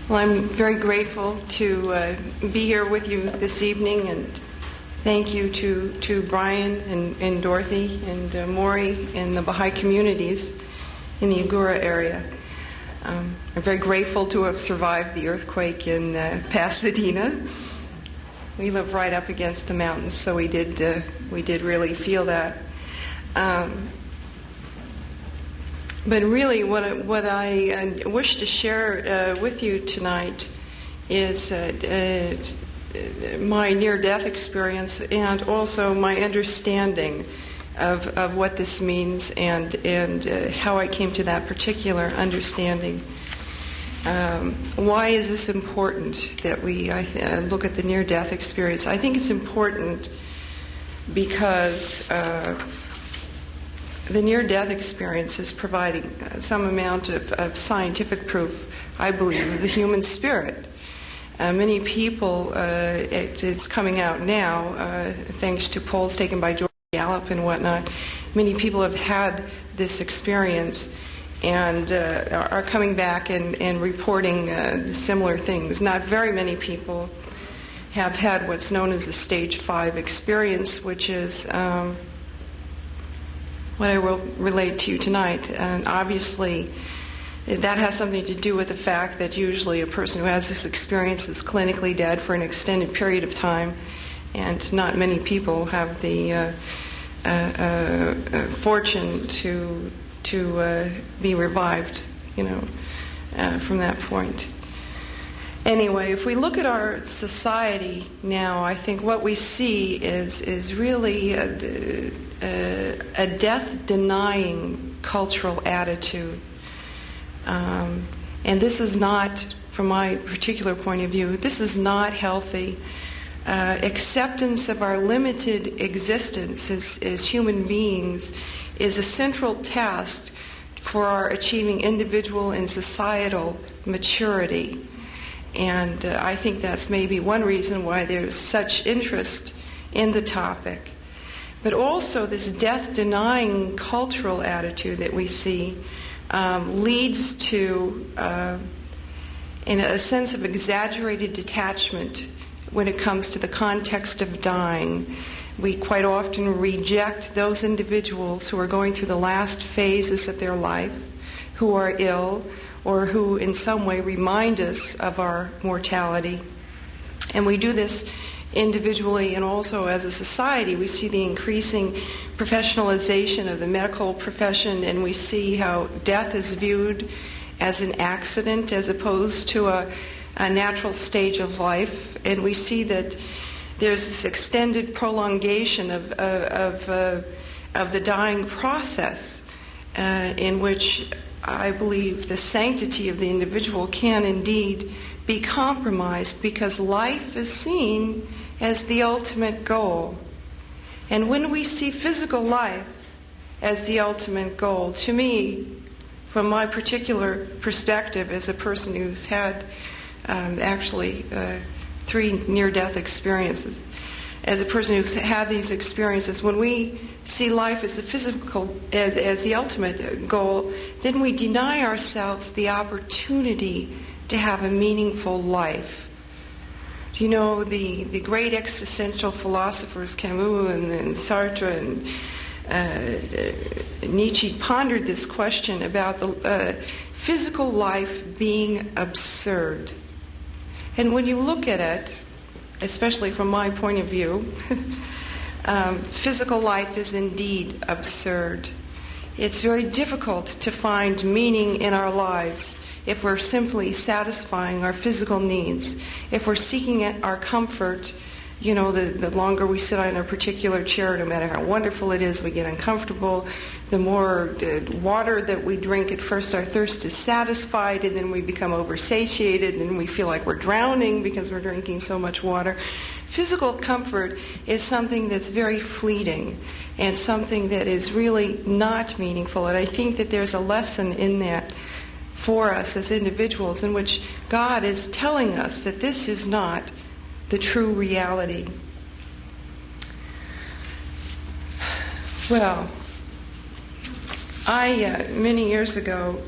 Well, I'm very grateful to be here with you this evening, and thank you to Brian and Dorothy and Maury and the Baha'i communities in the Agoura area. I'm very grateful to have survived the earthquake in Pasadena. We live right up against the mountains, so we did really feel that. But really, what I wish to share with you tonight is my near-death experience and also my understanding of what this means and how I came to that particular understanding. Why is this important that we look at the near-death experience? I think it's important because the near-death experience is providing some amount of scientific proof, I believe, of the human spirit. Many people, it's coming out now, thanks to polls taken by George Gallup and whatnot, many people have had this experience and are coming back and reporting similar things. Not very many people have had what's known as a stage 5 experience, which is what I will relate to you tonight. And obviously, that has something to do with the fact that usually a person who has this experience is clinically dead for an extended period of time, and not many people have the fortune to be revived, from that point. Anyway, if we look at our society now, I think what we see is really a death-denying cultural attitude. And this is not, from my particular point of view, this is not healthy. Acceptance of our limited existence as human beings is a central task for our achieving individual and societal maturity. And I think that's maybe one reason why there's such interest in the topic. But also this death-denying cultural attitude that we see leads to in a sense of exaggerated detachment when it comes to the context of dying. We quite often reject those individuals who are going through the last phases of their life, who are ill, or who in some way remind us of our mortality. And we do this individually and also as a society. We see the increasing professionalization of the medical profession, and we see how death is viewed as an accident as opposed to a natural stage of life. And we see that there's this extended prolongation of the dying process in which I believe the sanctity of the individual can indeed be compromised because life is seen as the ultimate goal. And when we see physical life as the ultimate goal, to me, from my particular perspective as a person who's had actually 3 near-death experiences, as a person who's had these experiences, when we see life as the physical, as the ultimate goal, then we deny ourselves the opportunity to have a meaningful life. You know, the great existential philosophers Camus and Sartre and Nietzsche pondered this question about the physical life being absurd. And when you look at it, especially from my point of view, physical life is indeed absurd. It's very difficult to find meaning in our lives if we're simply satisfying our physical needs. If we're seeking our comfort, the longer we sit on a particular chair, no matter how wonderful it is, we get uncomfortable. The more water that we drink, at first our thirst is satisfied, and then we become oversatiated, and we feel like we're drowning because we're drinking so much water. Physical comfort is something that's very fleeting and something that is really not meaningful. And I think that there's a lesson in that for us as individuals in which God is telling us that this is not the true reality. Well, I many years ago,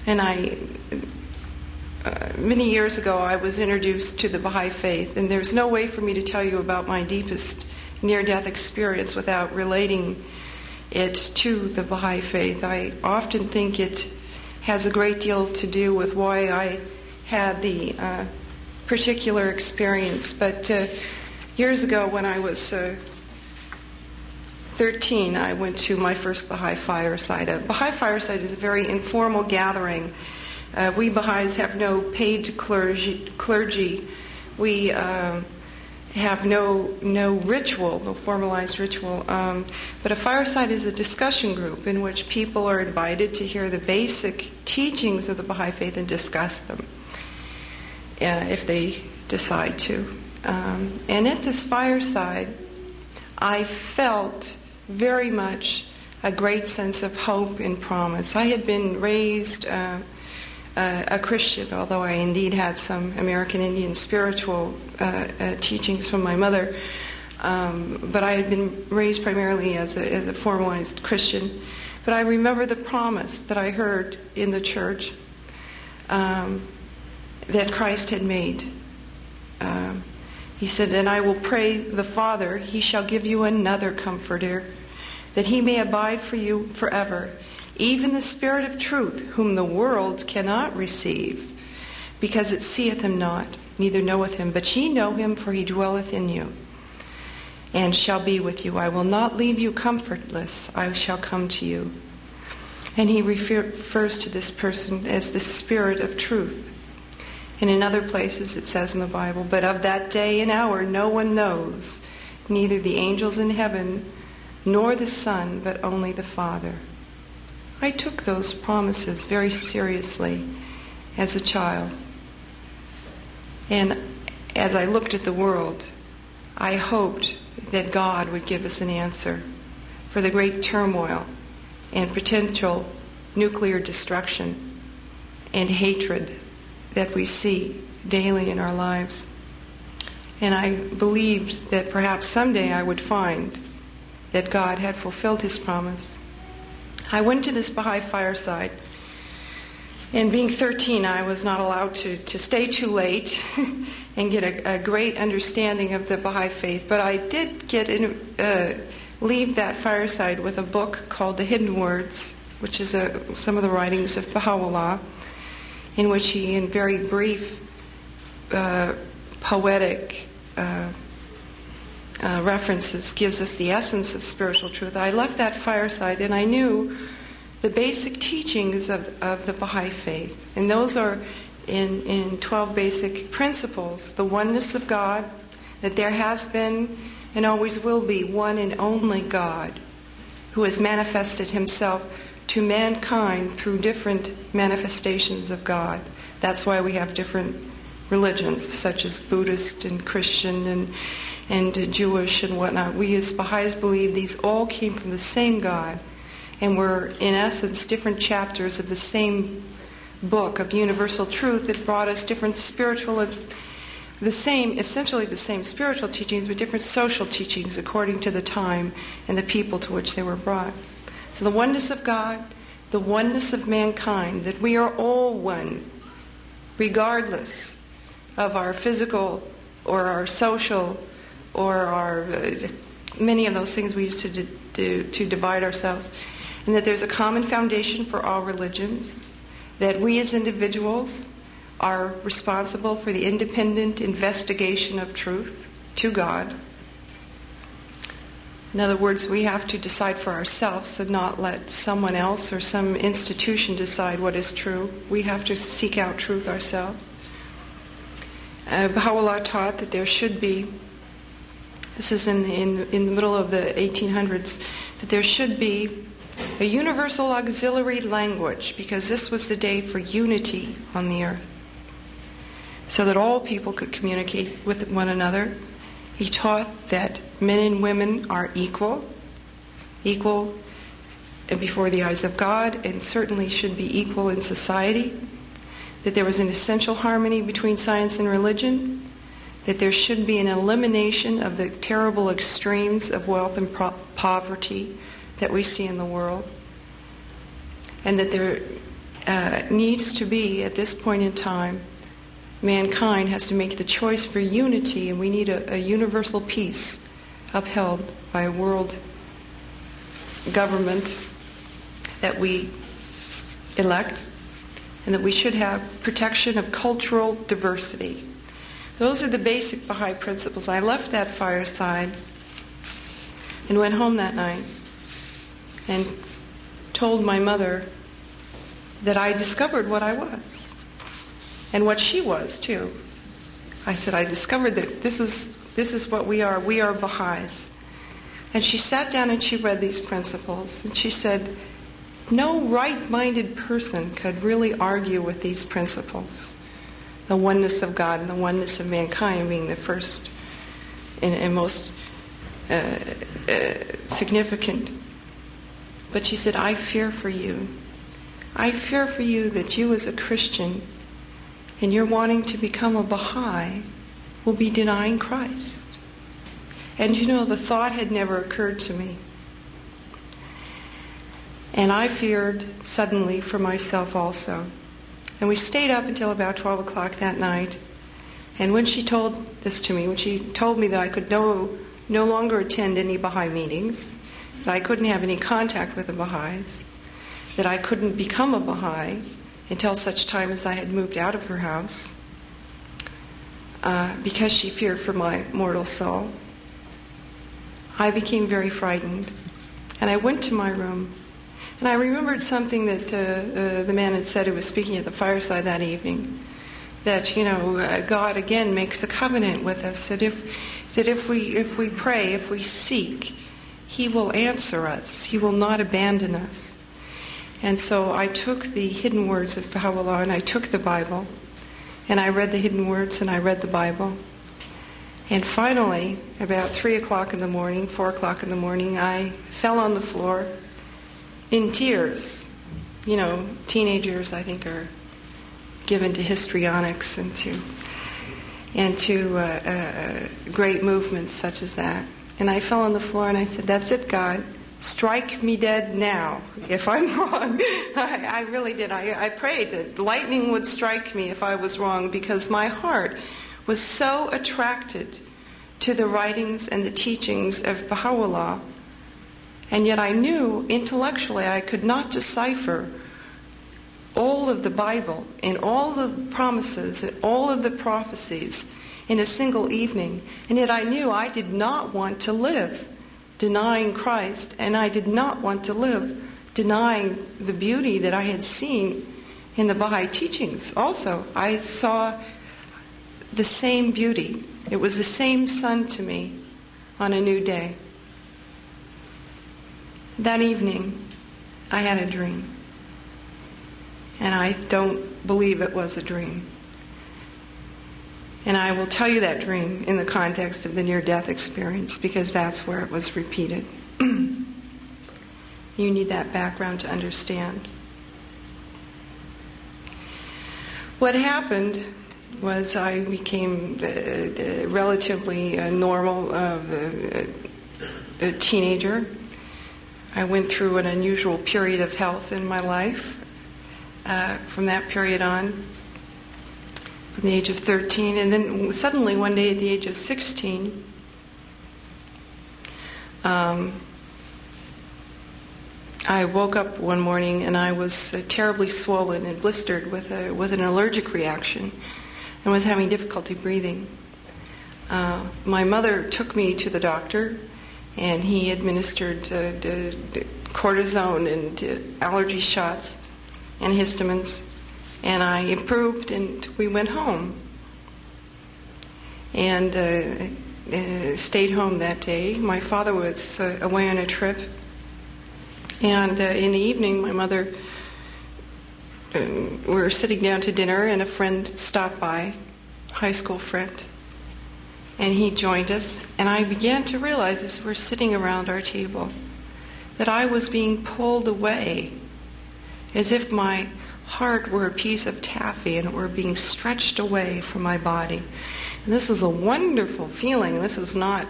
and I many years ago I was introduced to the Baha'i faith, and there's no way for me to tell you about my deepest near-death experience without relating it to the Baha'i faith. I often think it has a great deal to do with why I had the particular experience. But years ago when I was 13, I went to my first Baha'i fireside. A Baha'i fireside is a very informal gathering. We Baha'is have no paid clergy. We have no ritual, no formalized ritual. But a fireside is a discussion group in which people are invited to hear the basic teachings of the Baha'i faith and discuss them, if they decide to. And at this fireside, I felt very much a great sense of hope and promise. I had been raised a Christian, although I indeed had some American Indian spiritual teachings from my mother, but I had been raised primarily as a formalized Christian. But I remember the promise that I heard in the church that Christ had made. He said, "And I will pray the Father, he shall give you another comforter, that he may abide for you forever, even the Spirit of truth, whom the world cannot receive, because it seeth him not, neither knoweth him. But ye know him, for he dwelleth in you, and shall be with you. I will not leave you comfortless, I shall come to you." And he refers to this person as the Spirit of truth. And in other places it says in the Bible, "But of that day and hour no one knows, neither the angels in heaven, nor the Son, but only the Father." I took those promises very seriously as a child. And as I looked at the world, I hoped that God would give us an answer for the great turmoil and potential nuclear destruction and hatred that we see daily in our lives. And I believed that perhaps someday I would find that God had fulfilled his promise. I went to this Baha'i fireside, and being 13, I was not allowed to stay too late and get a great understanding of the Baha'i faith, but I did leave that fireside with a book called The Hidden Words, which is some of the writings of Baha'u'llah, in which he, in very brief, poetic references, gives us the essence of spiritual truth. I left that fireside and I knew the basic teachings of the Baha'i faith. And those are in 12 basic principles. The oneness of God, that there has been and always will be one and only God who has manifested himself to mankind through different manifestations of God. That's why we have different religions, such as Buddhist and Christian and Jewish and whatnot. We as Baha'is believe these all came from the same God, and were in essence different chapters of the same book of universal truth that brought us different spiritual, essentially the same spiritual teachings, but different social teachings according to the time and the people to which they were brought. So the oneness of God, the oneness of mankind, that we are all one, regardless of our physical or our social or our many of those things we used to do to divide ourselves, and that there's a common foundation for all religions, that we as individuals are responsible for the independent investigation of truth to God. In other words, we have to decide for ourselves and not let someone else or some institution decide what is true. We have to seek out truth ourselves. Baha'u'llah taught that there should be, this is in the middle of the 1800s, that there should be a universal auxiliary language, because this was the day for unity on the earth, so that all people could communicate with one another. He taught that men and women are equal before the eyes of God, and certainly should be equal in society, that there was an essential harmony between science and religion, that there should be an elimination of the terrible extremes of wealth and poverty that we see in the world, and that there needs to be, at this point in time, mankind has to make the choice for unity, and we need a universal peace upheld by a world government that we elect, and that we should have protection of cultural diversity. Those are the basic Baha'i principles. I left that fireside and went home that night and told my mother that I discovered what I was and what she was too. I said, I discovered that this is what we are. We are Baha'is. And she sat down and she read these principles, and she said, no right-minded person could really argue with these principles. The oneness of God and the oneness of mankind being the first and most significant. But she said, I fear for you. I fear for you that you as a Christian, and you're wanting to become a Baha'i, will be denying Christ. And you know, the thought had never occurred to me. And I feared suddenly for myself also. And we stayed up until about 12 o'clock that night. And when she told this to me, when she told me that I could no longer attend any Baha'i meetings, that I couldn't have any contact with the Baha'is, that I couldn't become a Baha'i until such time as I had moved out of her house, because she feared for my mortal soul, I became very frightened. And I went to my room. And I remembered something that the man had said who was speaking at the fireside that evening, that, you know, God again makes a covenant with us, that if we pray, if we seek, He will answer us. He will not abandon us. And so I took the hidden words of Baha'u'llah, and I took the Bible, and I read the hidden words, and I read the Bible. And finally, about 3 o'clock in the morning, 4 o'clock in the morning, I fell on the floor in tears. You know, teenagers, I think, are given to histrionics and to great movements such as that. And I fell on the floor and I said, that's it, God. Strike me dead now if I'm wrong. I really did. I prayed that lightning would strike me if I was wrong, because my heart was so attracted to the writings and the teachings of Baha'u'llah. And yet I knew intellectually I could not decipher all of the Bible and all the promises and all of the prophecies in a single evening. And yet I knew I did not want to live denying Christ, and I did not want to live denying the beauty that I had seen in the Baha'i teachings. Also, I saw the same beauty. It was the same sun to me on a new day. That evening, I had a dream. And I don't believe it was a dream. And I will tell you that dream in the context of the near-death experience, because that's where it was repeated. You need that background to understand. What happened was I became relatively normal, a teenager. I went through an unusual period of health in my life. From that period on, from the age of 13, and then suddenly one day at the age of 16, I woke up one morning and I was terribly swollen and blistered with an allergic reaction and was having difficulty breathing. My mother took me to the doctor, and he administered cortisone and allergy shots and histamines, and I improved, and we went home and stayed home that day. My father was away on a trip, and in the evening my mother, we were sitting down to dinner, and a friend stopped by, a high school friend, and he joined us, and I began to realize as we're sitting around our table that I was being pulled away, as if my heart were a piece of taffy and it were being stretched away from my body. And this was a wonderful feeling. This was not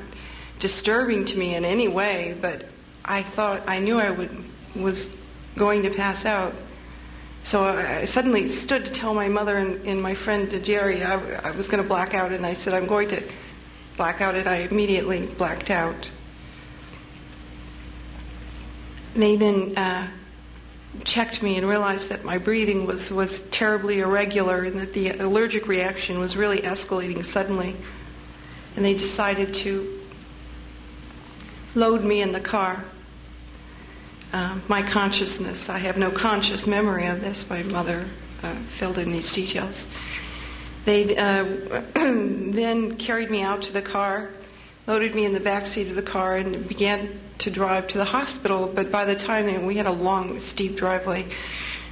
disturbing to me in any way, but I knew I was going to pass out So I suddenly stood to tell my mother and my friend Jerry I was going to black out, and I said, I'm going to black out, and I immediately blacked out. They then checked me and realized that my breathing was terribly irregular and that the allergic reaction was really escalating suddenly. And they decided to load me in the car. My consciousness, I have no conscious memory of this. My mother filled in these details. They then carried me out to the car, loaded me in the back seat of the car, and began to drive to the hospital. But by the time we had a long, steep driveway,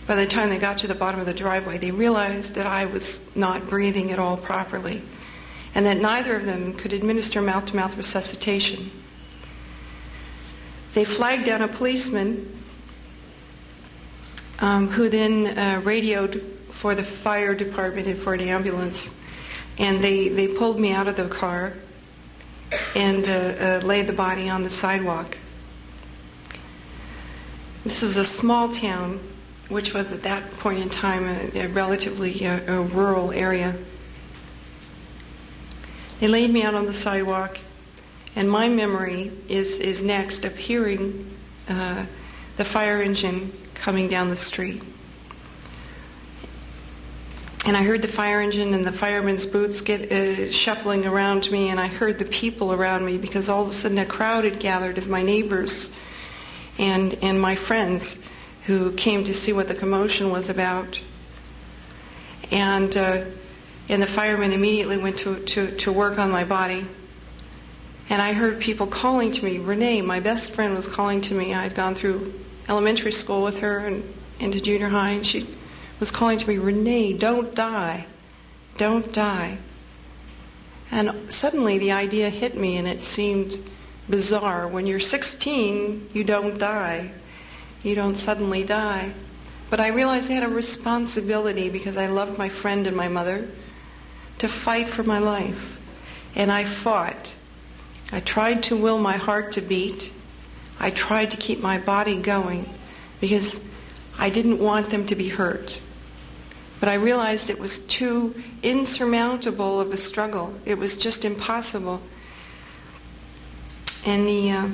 by the time they got to the bottom of the driveway, they realized that I was not breathing at all properly, and that neither of them could administer mouth-to-mouth resuscitation. They flagged down a policeman who then radioed for the fire department and for an ambulance. And they pulled me out of the car and laid the body on the sidewalk. This was a small town, which was at that point in time a relatively rural area. They laid me out on the sidewalk. And my memory is next of hearing the fire engine coming down the street. And I heard the fire engine and the firemen's boots get shuffling around me, and I heard the people around me, because all of a sudden a crowd had gathered of my neighbors and my friends who came to see what the commotion was about. And the firemen immediately went to work on my body. And I heard people calling to me. Renee, my best friend, was calling to me. I had gone through elementary school with her and into junior high, and she was calling to me, Renee, don't die. Don't die. And suddenly the idea hit me, and it seemed bizarre. When you're 16, you don't die. You don't suddenly die. But I realized I had a responsibility, because I loved my friend and my mother, to fight for my life. And I fought. I tried to will my heart to beat. I tried to keep my body going because I didn't want them to be hurt. But I realized it was too insurmountable of a struggle. It was just impossible. And the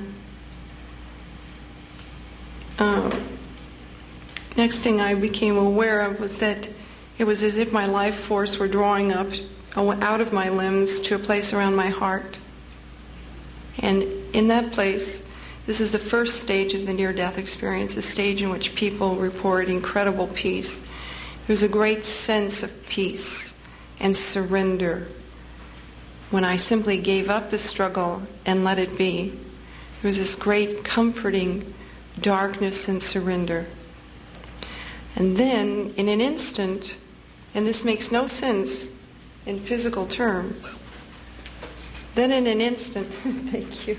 next thing I became aware of was that it was as if my life force were drawing up out of my limbs to a place around my heart. And in that place, this is the first stage of the near-death experience, a stage in which people report incredible peace. There's a great sense of peace and surrender. When I simply gave up the struggle and let it be, there was this great comforting darkness and surrender. And then, in an instant, and this makes no sense in physical terms, then in an instant, thank you,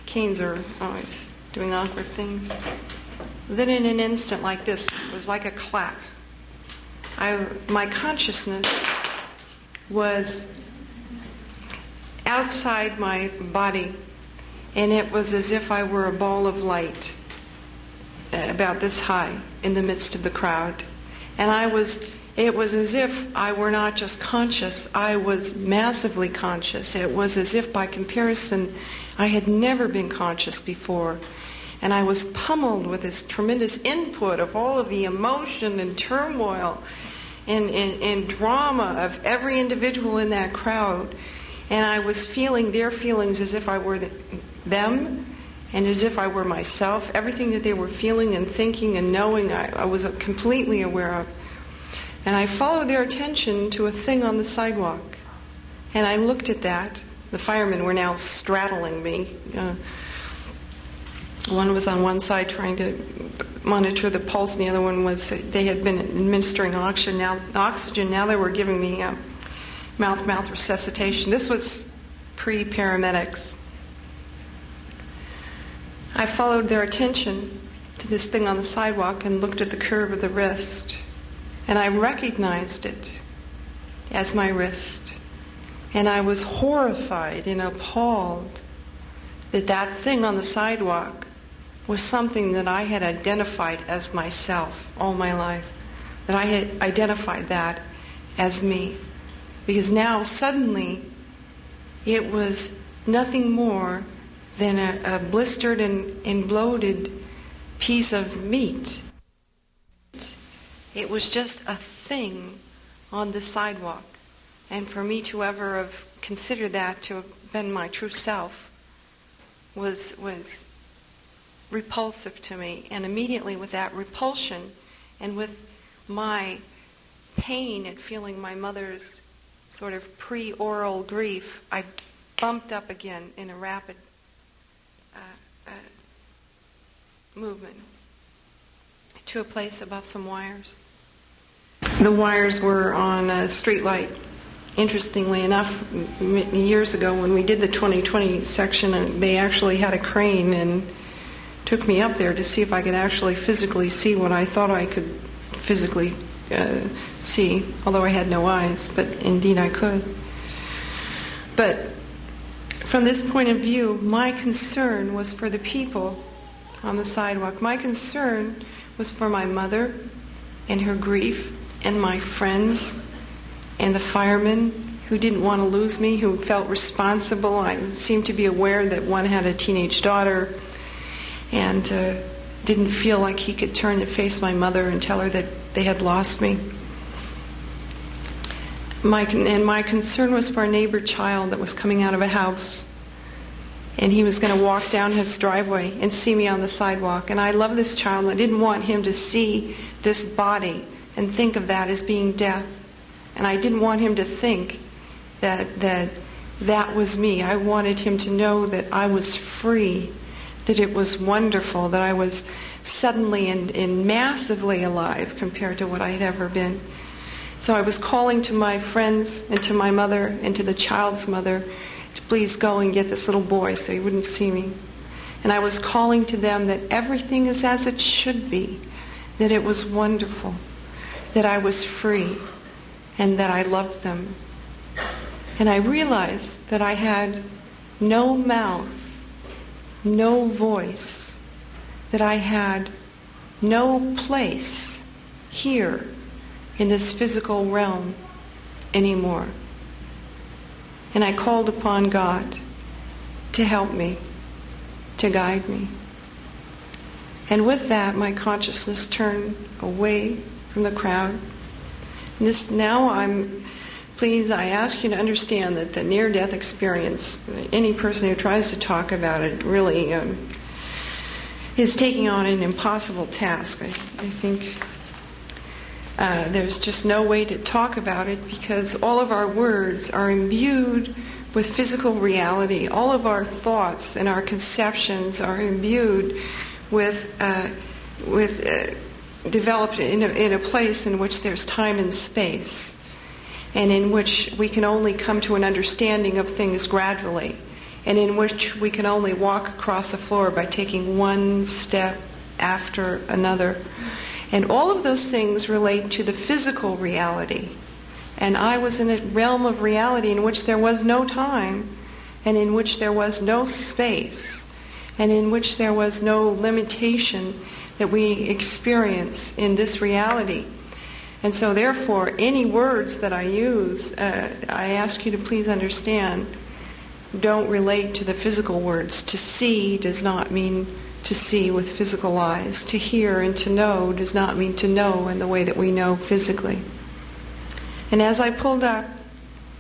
canes are always doing awkward things. Then in an instant like this, it was like a clap. My consciousness was outside my body, and it was as if I were a ball of light about this high in the midst of the crowd. And it was as if I were not just conscious, I was massively conscious. It was as if, by comparison, I had never been conscious before. And I was pummeled with this tremendous input of all of the emotion and turmoil and drama of every individual in that crowd. And I was feeling their feelings as if I were them, and as if I were myself. Everything that they were feeling and thinking and knowing, I was completely aware of. And I followed their attention to a thing on the sidewalk. And I looked at that. The firemen were now straddling me. One was on one side trying to monitor the pulse, and the other one was, they had been administering oxygen. Now they were giving me mouth-to-mouth resuscitation. This was pre-paramedics. I followed their attention to this thing on the sidewalk and looked at the curve of the wrist. And I recognized it as my wrist. And I was horrified and appalled that that thing on the sidewalk was something that I had identified as myself all my life. that I had identified that as me. Because now suddenly it was nothing more than a blistered and bloated piece of meat. It was just a thing on the sidewalk. And for me to ever have considered that to have been my true self was repulsive to me. And immediately with that repulsion and with my pain at feeling my mother's sort of pre-oral grief, I bumped up again in a rapid movement to a place above some wires. The wires were on a street light. Interestingly enough, years ago when we did the 2020 section, they actually had a crane and took me up there to see if I could actually physically see what I thought I could physically see, although I had no eyes, but indeed I could. But from this point of view, my concern was for the people on the sidewalk. My concern was for my mother and her grief, and my friends and the firemen who didn't want to lose me, who felt responsible. I seemed to be aware that one had a teenage daughter and didn't feel like he could turn to face my mother and tell her that they had lost me. My concern was for a neighbor child that was coming out of a house, and he was going to walk down his driveway and see me on the sidewalk. And I love this child, and I didn't want him to see this body and think of that as being death. And I didn't want him to think that was me. I wanted him to know that I was free, that it was wonderful, that I was suddenly and massively alive compared to what I had ever been. So I was calling to my friends and to my mother and to the child's mother to please go and get this little boy so he wouldn't see me. And I was calling to them that everything is as it should be, that it was wonderful, that I was free, and that I loved them. And I realized that I had no mouth, no voice, that I had no place here in this physical realm anymore. And I called upon God to help me, to guide me. And with that, my consciousness turned away from the crowd. Please, I ask you to understand that the near-death experience, any person who tries to talk about it really is taking on an impossible task. I think there's just no way to talk about it because all of our words are imbued with physical reality. All of our thoughts and our conceptions are imbued with developed in a place in which there's time and space, and in which we can only come to an understanding of things gradually, and in which we can only walk across a floor by taking one step after another. And all of those things relate to the physical reality. And I was in a realm of reality in which there was no time, and in which there was no space, and in which there was no limitation that we experience in this reality. And so therefore, any words that I use, I ask you to please understand, don't relate to the physical words. To see does not mean to see with physical eyes. To hear and to know does not mean to know in the way that we know physically. And as I pulled up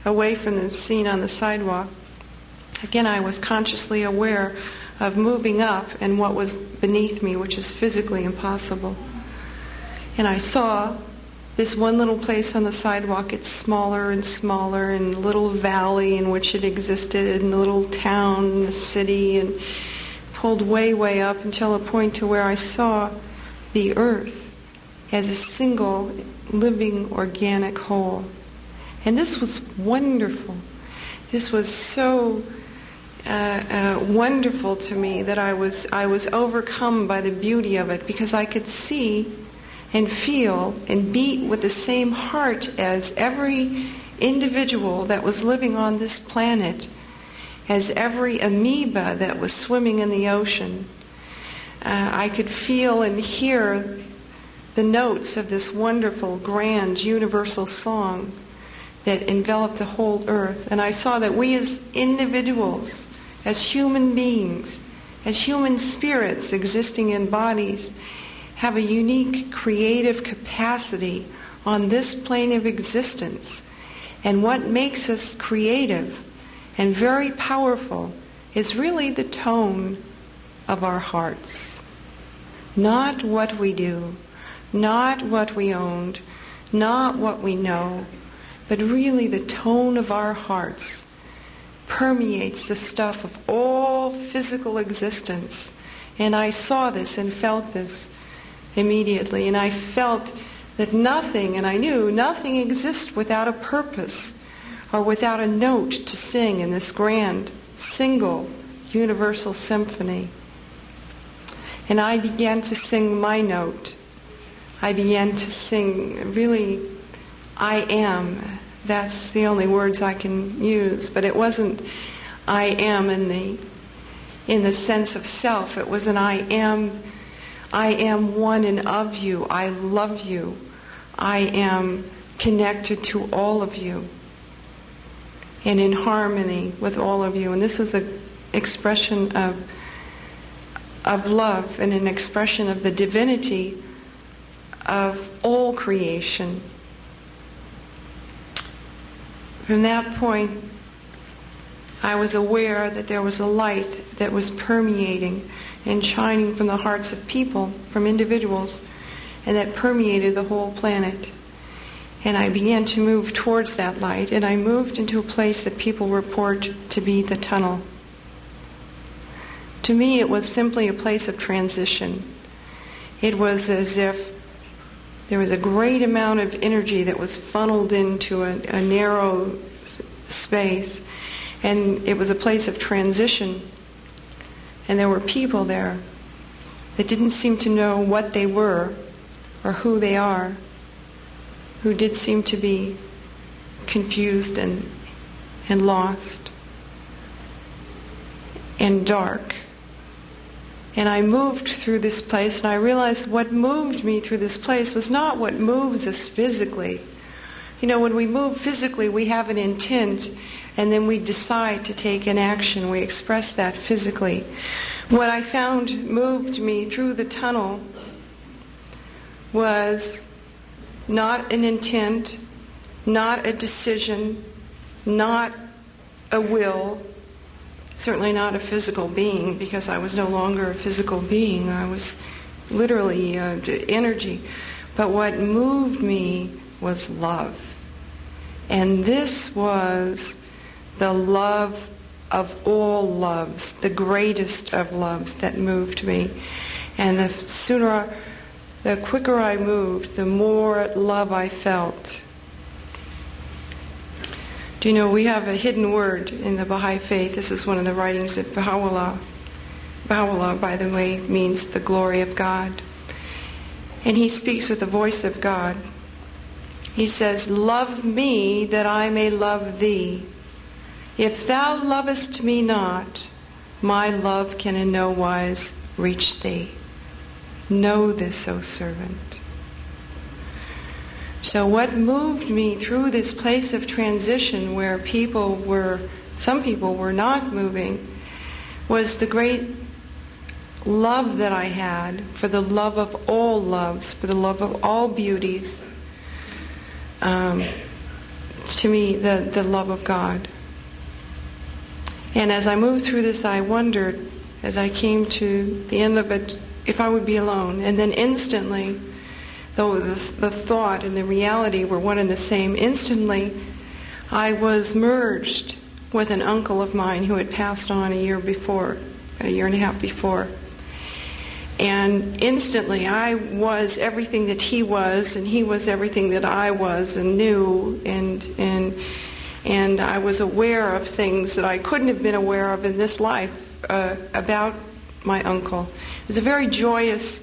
away from the scene on the sidewalk, again I was consciously aware of moving up and what was beneath me, which is physically impossible. And I saw this one little place on the sidewalk. It's smaller and smaller, and a little valley in which it existed, and a little town, a city, and pulled way, way up until a point to where I saw the earth as a single living organic whole. And this was wonderful. This was so wonderful to me that I was overcome by the beauty of it, because I could see and feel and beat with the same heart as every individual that was living on this planet, as every amoeba that was swimming in the ocean. I could feel and hear the notes of this wonderful, grand, universal song that enveloped the whole earth. And I saw that we as individuals, as human beings, as human spirits existing in bodies, have a unique creative capacity on this plane of existence. And what makes us creative and very powerful is really the tone of our hearts. Not what we do, not what we own, not what we know, but really the tone of our hearts permeates the stuff of all physical existence. And I saw this and felt this immediately. And I felt that nothing, and I knew nothing exists without a purpose or without a note to sing in this grand, single, universal symphony. And I began to sing my note. I began to sing really, I am. That's the only words I can use. But it wasn't I am in the sense of self. It was an I am one and of you. I love you. I am connected to all of you and in harmony with all of you. And this was an expression of love and an expression of the divinity of all creation. From that point, I was aware that there was a light that was permeating and shining from the hearts of people, from individuals, and that permeated the whole planet. And I began to move towards that light, and I moved into a place that people report to be the tunnel. To me, it was simply a place of transition. It was as if there was a great amount of energy that was funneled into a narrow space, and it was a place of transition. And there were people there that didn't seem to know what they were or who they are, who did seem to be confused and lost and dark. And I moved through this place, and I realized what moved me through this place was not what moves us physically. You know, when we move physically, we have an intent, and then we decide to take an action. We express that physically. What I found moved me through the tunnel was not an intent, not a decision, not a will, certainly not a physical being, because I was no longer a physical being. I was literally energy. But what moved me was love. And this was the love of all loves, the greatest of loves that moved me. And the quicker I moved, the more love I felt. Do you know, we have a hidden word in the Baha'i faith. This is one of the writings of Baha'u'llah. Baha'u'llah, by the way, means the glory of God. And he speaks with the voice of God. He says, "Love me that I may love thee. If thou lovest me not, my love can in no wise reach thee. Know this, O servant." So what moved me through this place of transition where some people were not moving, was the great love that I had for the love of all loves, for the love of all beauties. To me, the love of God. And as I moved through this, I wondered, as I came to the end of it, if I would be alone. And then instantly, though the thought and the reality were one and the same, instantly I was merged with an uncle of mine who had passed on a year and a half before. And instantly I was everything that he was, and he was everything that I was and knew, and I was aware of things that I couldn't have been aware of in this life about my uncle. It was a very joyous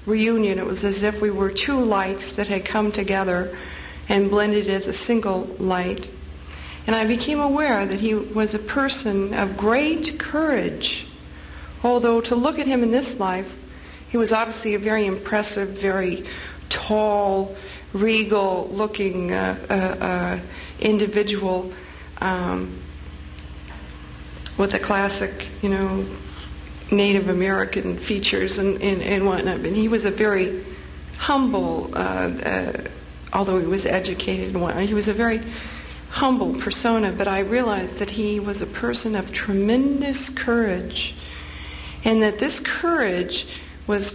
reunion. It was as if we were two lights that had come together and blended as a single light. And I became aware that he was a person of great courage, although to look at him in this life, he was obviously a very impressive, very tall, regal-looking individual with the classic, Native American features and whatnot. But he was a very humble, although he was educated and whatnot, he was a very humble persona. But I realized that he was a person of tremendous courage, and that this courage was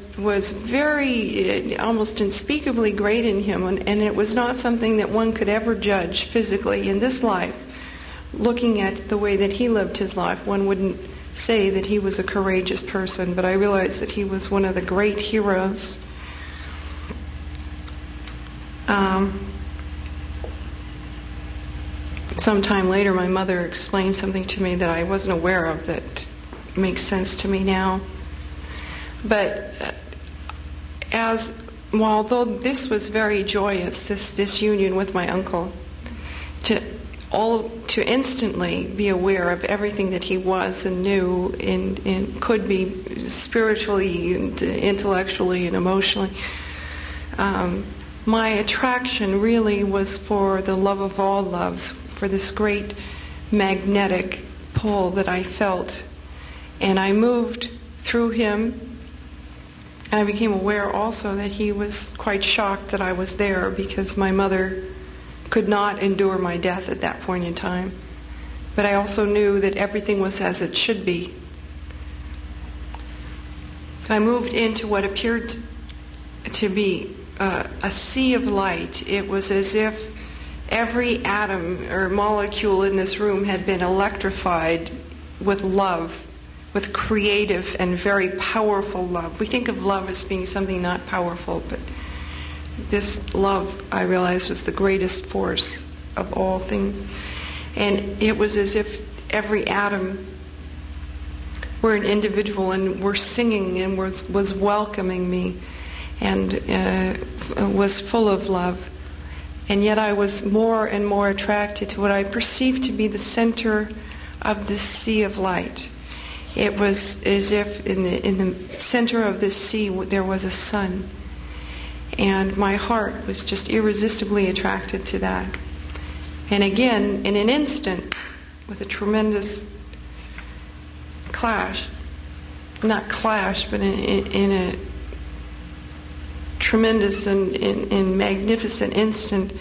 very, almost unspeakably great in him, and it was not something that one could ever judge physically in this life. Looking at the way that he lived his life, one wouldn't say that he was a courageous person, but I realized that he was one of the great heroes. Sometime later, my mother explained something to me that I wasn't aware of that makes sense to me now. But although this was very joyous, this union with my uncle, to instantly be aware of everything that he was and knew and could be spiritually and intellectually and emotionally, my attraction really was for the love of all loves, for this great magnetic pull that I felt. And I moved through him, and I became aware also that he was quite shocked that I was there, because my mother could not endure my death at that point in time. But I also knew that everything was as it should be. I moved into what appeared to be a sea of light. It was as if every atom or molecule in this room had been electrified with love, with creative and very powerful love. We think of love as being something not powerful, but this love, I realized, was the greatest force of all things. And it was as if every atom were an individual and were singing and was welcoming me and was full of love. And yet I was more and more attracted to what I perceived to be the center of this sea of light. It was as if in the center of this sea there was a sun. And my heart was just irresistibly attracted to that. And again, in an instant, with a tremendous clash, not clash, but in a tremendous and magnificent instant,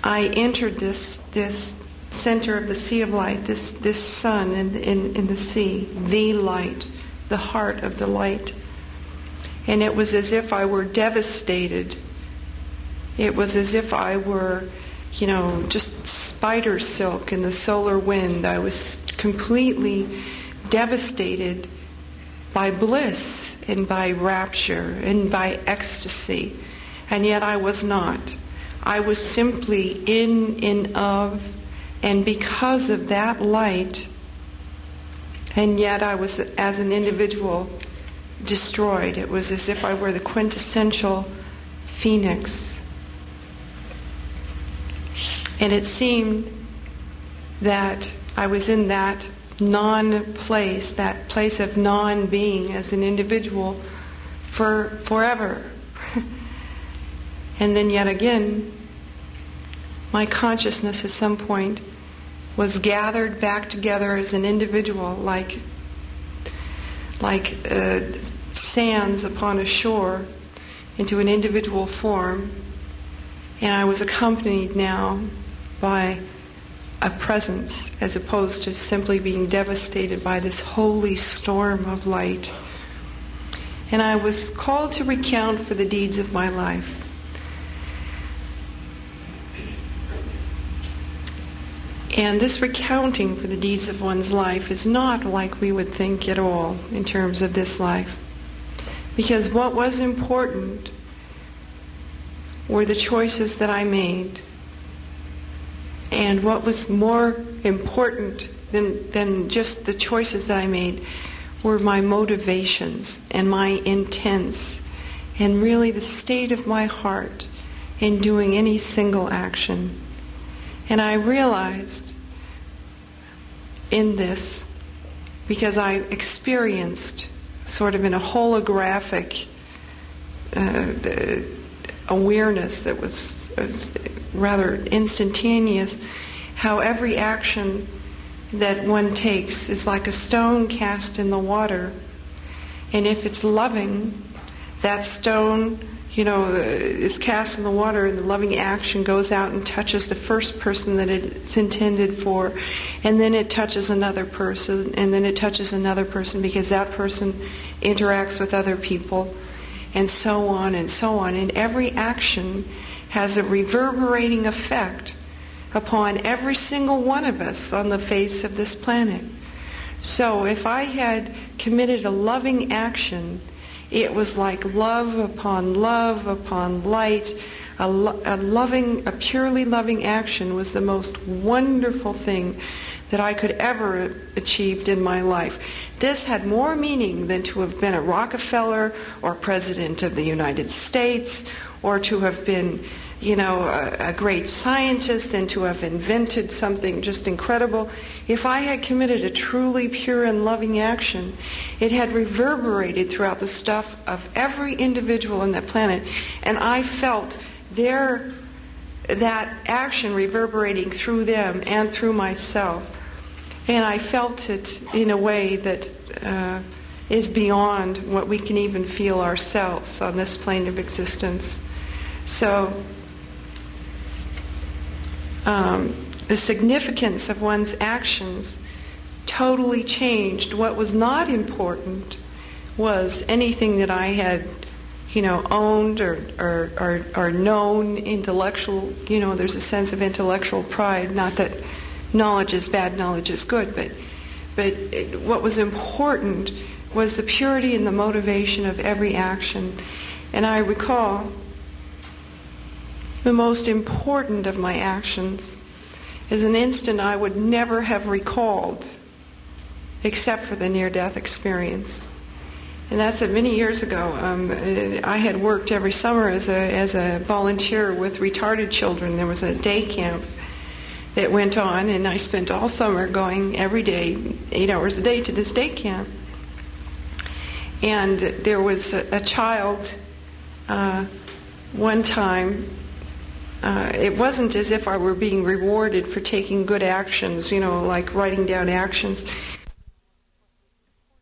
I entered this center of the sea of light, this sun in the sea, the light, the heart of the light. And it was as if I were devastated. It was as if I were, just spider silk in the solar wind. I was completely devastated by bliss and by rapture and by ecstasy. And yet I was not. I was simply in and of, and because of that light, and yet I was, as an individual, destroyed. It was as if I were the quintessential phoenix. And it seemed that I was in that non-place, that place of non-being as an individual for forever. And then yet again, my consciousness at some point was gathered back together as an individual, like sands upon a shore, into an individual form. And I was accompanied now by a presence, as opposed to simply being devastated by this holy storm of light. And I was called to recount for the deeds of my life. And this recounting for the deeds of one's life is not like we would think at all in terms of this life. Because what was important were the choices that I made. And what was more important than just the choices that I made were my motivations and my intents and really the state of my heart in doing any single action. And I realized in this, because I experienced sort of in a holographic awareness that was rather instantaneous, how every action that one takes is like a stone cast in the water. And if it's loving, that stone, is cast in the water, and the loving action goes out and touches the first person that it's intended for, and then it touches another person, and then it touches another person, because that person interacts with other people, and so on and so on. And every action has a reverberating effect upon every single one of us on the face of this planet. So if I had committed a loving action, it was like love upon light. A purely loving action was the most wonderful thing that I could ever have achieved in my life. This had more meaning than to have been a Rockefeller or President of the United States, or to have been, a great scientist and to have invented something just incredible. If I had committed a truly pure and loving action, it had reverberated throughout the stuff of every individual on that planet, and I felt that action reverberating through them and through myself. And I felt it in a way that is beyond what we can even feel ourselves on this plane of existence. So the significance of one's actions totally changed. What was not important was anything that I had, owned or known intellectual. There's a sense of intellectual pride. Not that knowledge is bad, knowledge is good, but what was important was the purity and the motivation of every action. And I recall the most important of my actions is an instant I would never have recalled except for the near-death experience. And that's many years ago. I had worked every summer as a volunteer with retarded children. There was a day camp that went on, and I spent all summer going every day, 8 hours a day, to this day camp. And there was a child one time. It wasn't as if I were being rewarded for taking good actions, like writing down actions.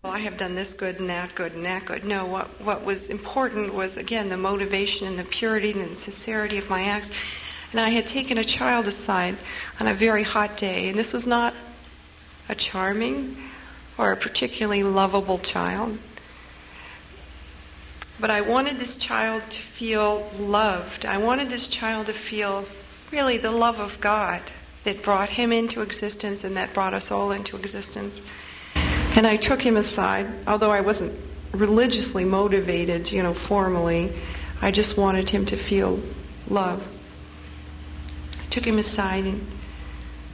Well, I have done this good and that good and that good. No, what was important was, again, the motivation and the purity and the sincerity of my acts. And I had taken a child aside on a very hot day, and this was not a charming or a particularly lovable child. But I wanted this child to feel loved. I wanted this child to feel really the love of God that brought him into existence and that brought us all into existence. And I took him aside, although I wasn't religiously motivated, formally. I just wanted him to feel love. I took him aside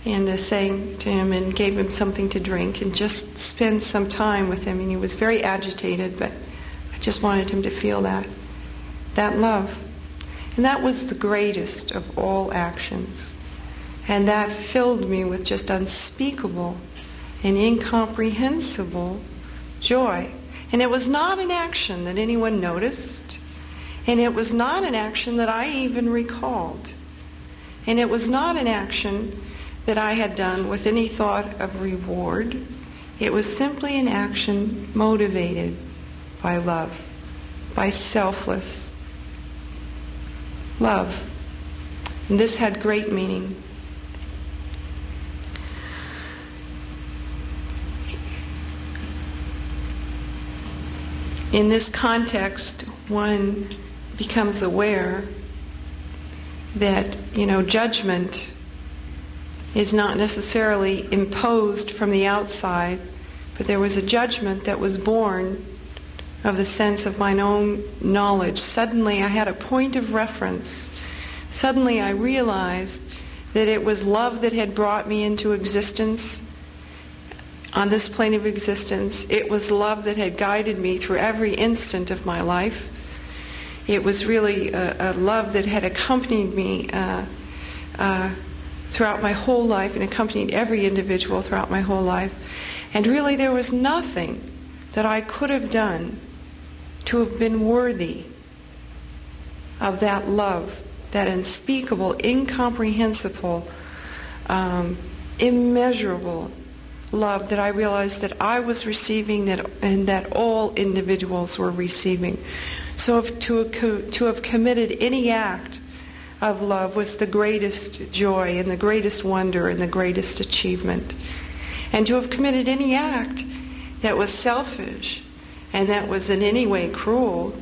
and sang to him and gave him something to drink and just spend some time with him. And he was very agitated, but I just wanted him to feel that love. And that was the greatest of all actions. And that filled me with just unspeakable and incomprehensible joy. And it was not an action that anyone noticed. And it was not an action that I even recalled. And it was not an action that I had done with any thought of reward. It was simply an action motivated by love, by selfless love. And this had great meaning. In this context, one becomes aware that, judgment is not necessarily imposed from the outside, but there was a judgment that was born of the sense of mine own knowledge. Suddenly I had a point of reference. Suddenly I realized that it was love that had brought me into existence on this plane of existence. It was love that had guided me through every instant of my life. It was really a love that had accompanied me throughout my whole life and accompanied every individual throughout my whole life. And really there was nothing that I could have done to have been worthy of that love, that unspeakable, incomprehensible, immeasurable love that I realized that I was receiving, and that all individuals were receiving. So to have committed any act of love was the greatest joy and the greatest wonder and the greatest achievement. And to have committed any act that was selfish and that was in any way cruel,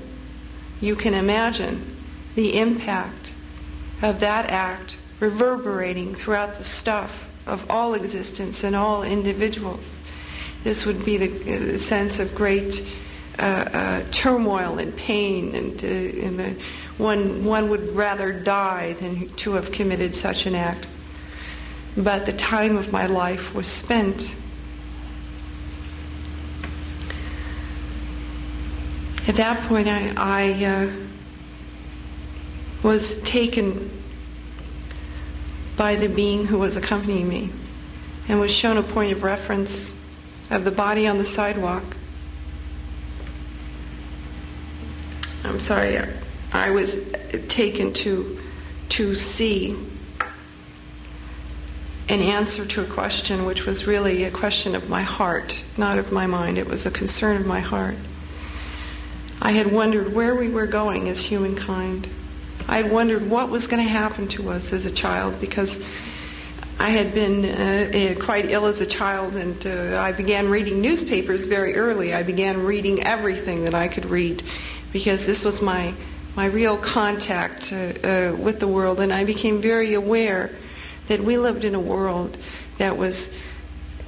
you can imagine the impact of that act reverberating throughout the stuff of all existence and all individuals. This would be the sense of great turmoil and pain, and one would rather die than to have committed such an act. But the time of my life was spent. At that point, I was taken by the being who was accompanying me and was shown a point of reference of the body on the sidewalk. I'm sorry, I was taken to see an answer to a question which was really a question of my heart, not of my mind. It was a concern of my heart. I had wondered where we were going as humankind. I had wondered what was going to happen to us as a child, because I had been quite ill as a child, and I began reading newspapers very early. I began reading everything that I could read, because this was my real contact with the world, and I became very aware that we lived in a world that was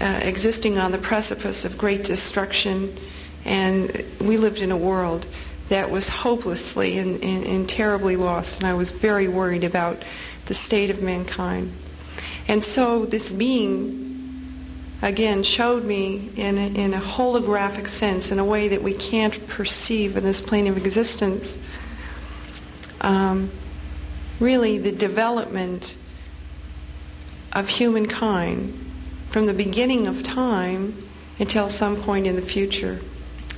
existing on the precipice of great destruction, and we lived in a world that was hopelessly and terribly lost, and I was very worried about the state of mankind. And so this being, again, showed me in a holographic sense, in a way that we can't perceive in this plane of existence, really the development of humankind from the beginning of time until some point in the future.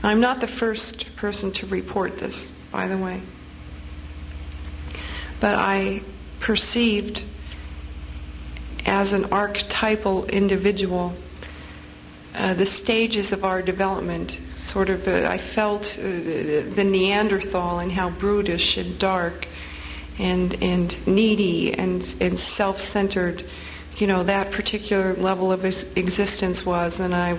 I'm not the first person to report this, by the way. But I perceived as an archetypal individual the stages of our development. Sort of, I felt the Neanderthal and how brutish and dark and needy and self-centered, that particular level of existence was. And I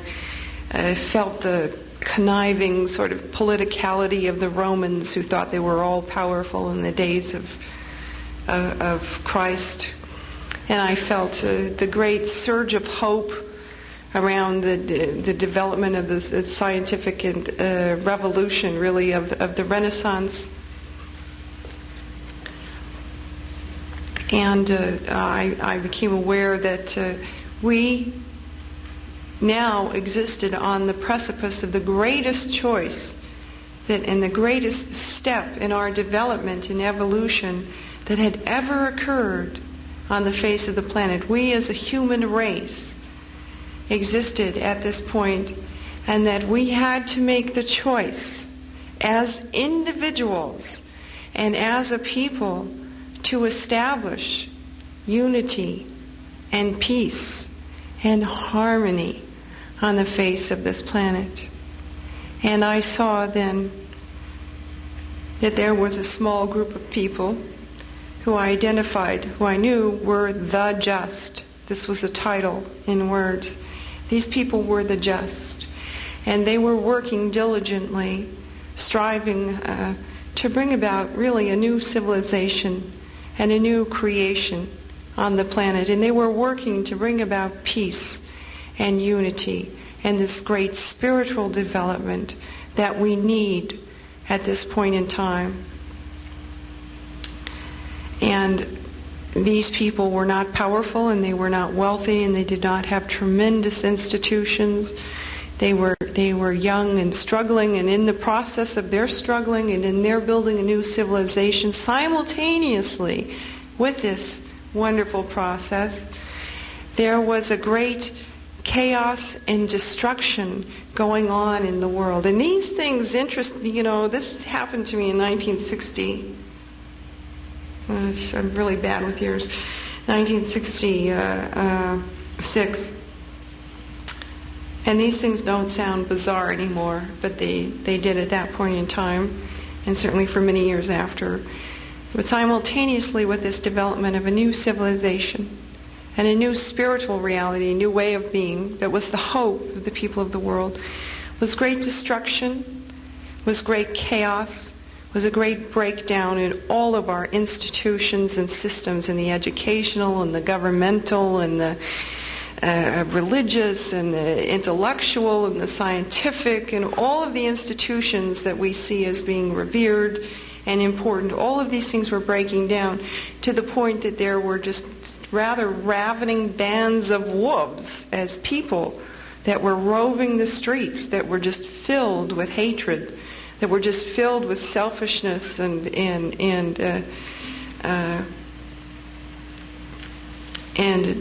felt the conniving sort of politicality of the Romans, who thought they were all powerful in the days of Christ. And I felt the great surge of hope around the development of the scientific revolution, really, of the Renaissance. And I became aware that we now existed on the precipice of the greatest choice and the greatest step in our development and evolution that had ever occurred on the face of the planet. We as a human race existed at this point, and that we had to make the choice as individuals and as a people to establish unity and peace and harmony on the face of this planet. And I saw then that there was a small group of people who I identified, who I knew were the just. This was a title in words. These people were the just. And they were working diligently, striving to bring about really a new civilization and a new creation on the planet. And they were working to bring about peace and unity and this great spiritual development that we need at this point in time. And these people were not powerful, and they were not wealthy, and they did not have tremendous institutions. They were young and struggling, and in the process of their struggling and in their building a new civilization simultaneously with this wonderful process, there was a great chaos and destruction going on in the world. And these things this happened to me in 1960. I'm really bad with years. 1966. And these things don't sound bizarre anymore, but they did at that point in time, and certainly for many years after. But simultaneously with this development of a new civilization and a new spiritual reality, a new way of being that was the hope of the people of the world, was great destruction, was great chaos, was a great breakdown in all of our institutions and systems, in the educational and the governmental and the religious and the intellectual and the scientific, and all of the institutions that we see as being revered and important. All of these things were breaking down to the point that there were just rather ravening bands of wolves as people that were roving the streets, that were just filled with hatred, that were just filled with selfishness and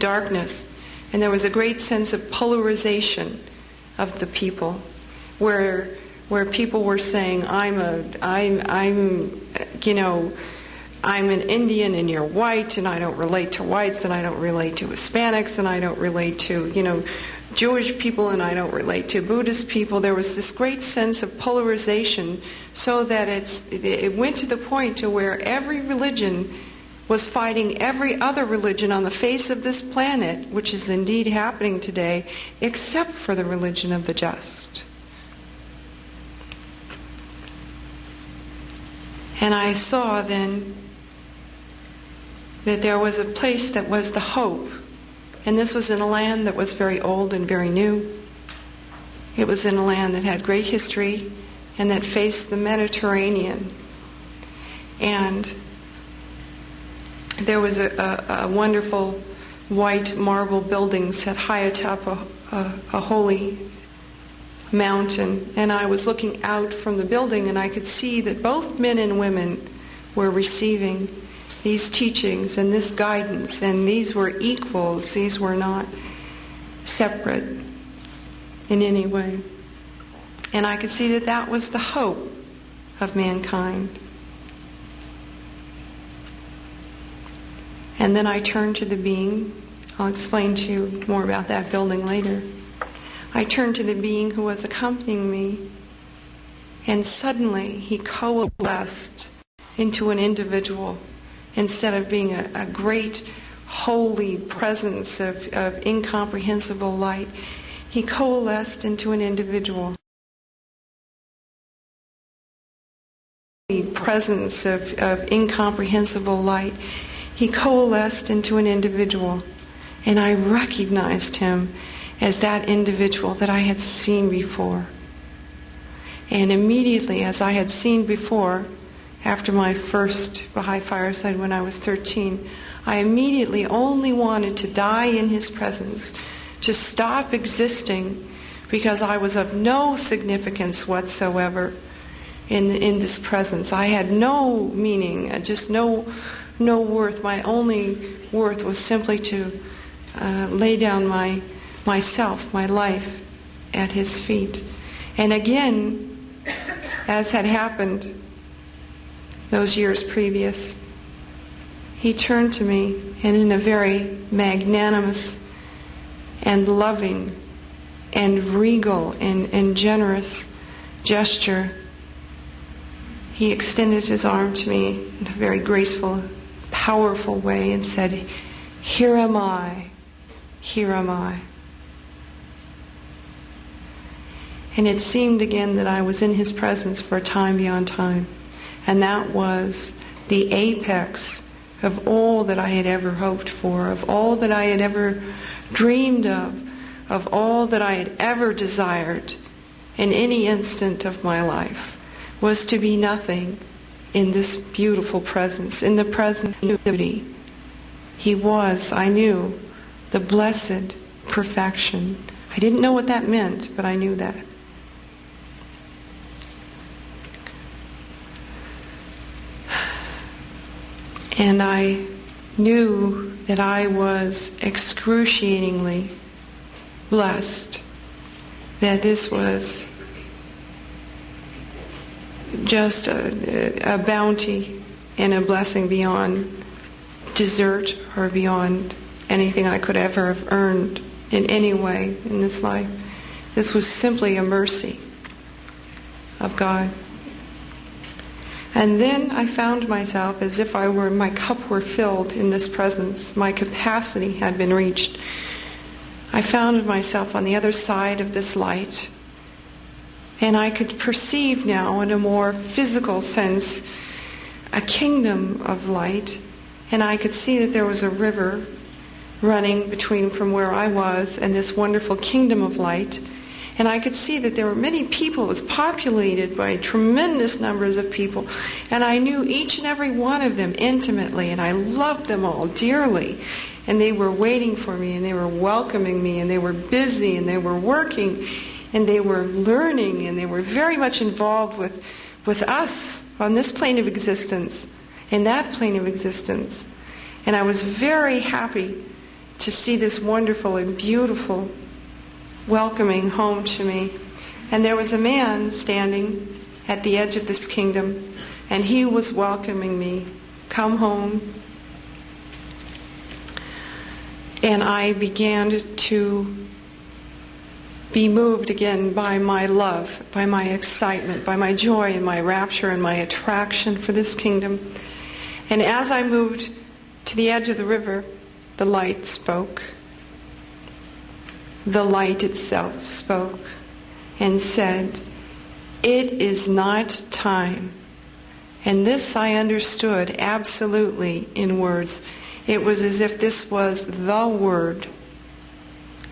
darkness. And there was a great sense of polarization of the people, where people were saying, I'm an Indian and you're white, and I don't relate to whites, and I don't relate to Hispanics, and I don't relate to, Jewish people, and I don't relate to Buddhist people. There was this great sense of polarization, so that it went to the point to where every religion was fighting every other religion on the face of this planet, which is indeed happening today, except for the religion of the just. And I saw then that there was a place that was the hope. And this was in a land that was very old and very new. It was in a land that had great history and that faced the Mediterranean. And there was a wonderful white marble building set high atop a holy mountain. And I was looking out from the building, and I could see that both men and women were receiving these teachings and this guidance, and these were equals. These were not separate in any way. And I could see that that was the hope of mankind. And then I turned to the being. I'll explain to you more about that building later. I turned to the being who was accompanying me, and suddenly he coalesced into an individual. Instead of being a great holy presence of incomprehensible light, he coalesced into an individual. Presence of incomprehensible light, he coalesced into an individual. And I recognized him as that individual that I had seen before. And immediately, as I had seen before, after my first Baha'i fireside when I was 13, I immediately only wanted to die in his presence, to stop existing, because I was of no significance whatsoever in this presence. I had no meaning, just no worth. My only worth was simply to lay down myself, my life, at his feet. And again, as had happened those years previous, he turned to me, and in a very magnanimous and loving and regal and generous gesture, he extended his arm to me in a very graceful, powerful way and said, "Here am I, here am I." And it seemed again that I was in his presence for a time beyond time. And that was the apex of all that I had ever hoped for, of all that I had ever dreamed of all that I had ever desired in any instant of my life, was to be nothing in this beautiful presence, in the presence of beauty. He was, I knew, the blessed perfection. I didn't know what that meant, but I knew that. And I knew that I was excruciatingly blessed, that this was just a bounty and a blessing beyond desert or beyond anything I could ever have earned in any way in this life. This was simply a mercy of God. And then I found myself as if my cup were filled in this presence. My capacity had been reached. I found myself on the other side of this light. And I could perceive now in a more physical sense a kingdom of light. And I could see that there was a river running from where I was and this wonderful kingdom of light. And I could see that there were many people. It was populated by tremendous numbers of people. And I knew each and every one of them intimately, and I loved them all dearly. And they were waiting for me, and they were welcoming me, and they were busy, and they were working, and they were learning, and they were very much involved with us on this plane of existence, and that plane of existence. And I was very happy to see this wonderful and beautiful welcoming home to me. And there was a man standing at the edge of this kingdom, and he was welcoming me. Come home. And I began to be moved again by my love, by my excitement, by my joy and my rapture and my attraction for this kingdom. And as I moved to the edge of the river, the light spoke. The light itself spoke and said, "It is not time." And this I understood absolutely in words. It was as if this was the word.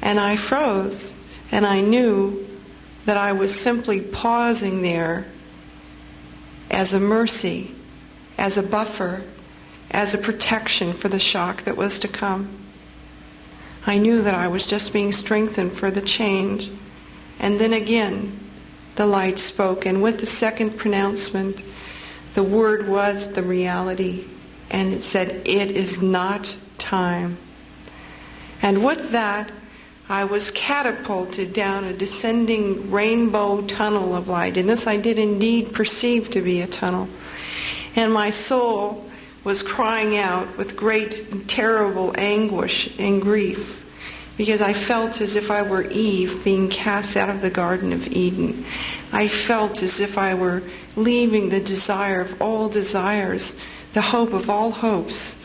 And I froze, and I knew that I was simply pausing there as a mercy, as a buffer, as a protection for the shock that was to come. I knew that I was just being strengthened for the change. And then again, the light spoke, and with the second pronouncement, the word was the reality, and it said, "It is not time." And with that, I was catapulted down a descending rainbow tunnel of light, and this I did indeed perceive to be a tunnel. And my soul was crying out with great and terrible anguish and grief, because I felt as if I were Eve being cast out of the Garden of Eden. I felt as if I were leaving the desire of all desires, the hope of all hopes,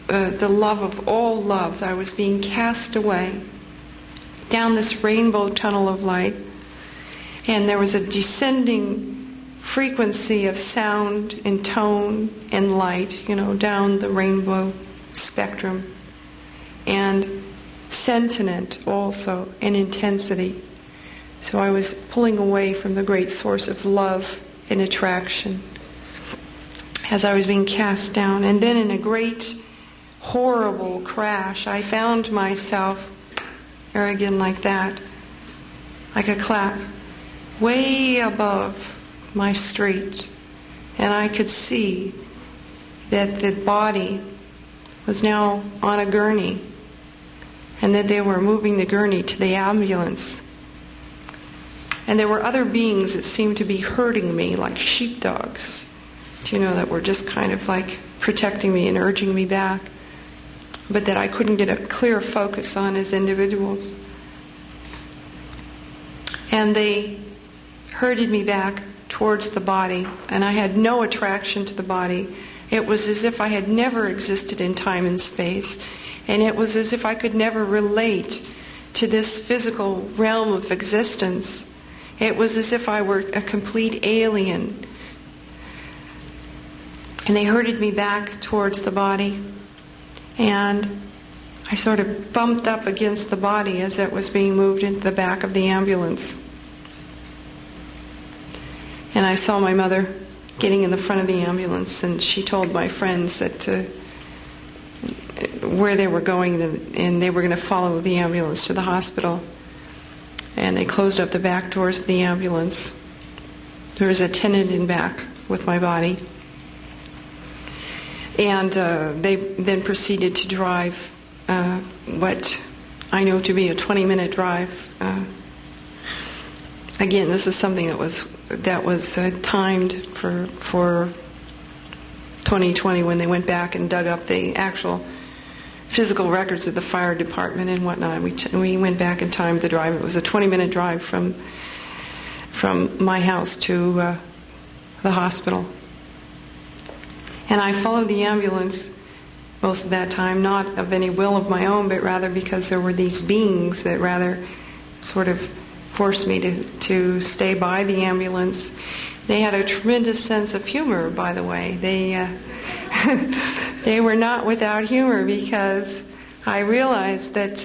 the love of all loves. I was being cast away down this rainbow tunnel of light, and there was a descending frequency of sound and tone and light, down the rainbow spectrum, and sentiment also, and intensity. So I was pulling away from the great source of love and attraction as I was being cast down. And then in a great, horrible crash, I found myself there again like that, like a clap, way above my street, and I could see that the body was now on a gurney, and that they were moving the gurney to the ambulance. And there were other beings that seemed to be herding me like sheepdogs, that were just kind of like protecting me and urging me back, but that I couldn't get a clear focus on as individuals. And they herded me back towards the body, and I had no attraction to the body. It was as if I had never existed in time and space, and it was as if I could never relate to this physical realm of existence. It was as if I were a complete alien. And they herded me back towards the body, and I sort of bumped up against the body as it was being moved into the back of the ambulance. And I saw my mother getting in the front of the ambulance, and she told my friends that where they were going, and they were going to follow the ambulance to the hospital. And they closed up the back doors of the ambulance. There was a attendant in back with my body. And they then proceeded to drive what I know to be a 20-minute drive. Again, this is something that was timed for 2020 when they went back and dug up the actual physical records of the fire department and whatnot. We went back and timed the drive. It was a 20-minute drive from my house to the hospital. And I followed the ambulance most of that time, not of any will of my own, but rather because there were these beings that rather sort of forced me to stay by the ambulance. They had a tremendous sense of humor, by the way. They were not without humor, because I realized that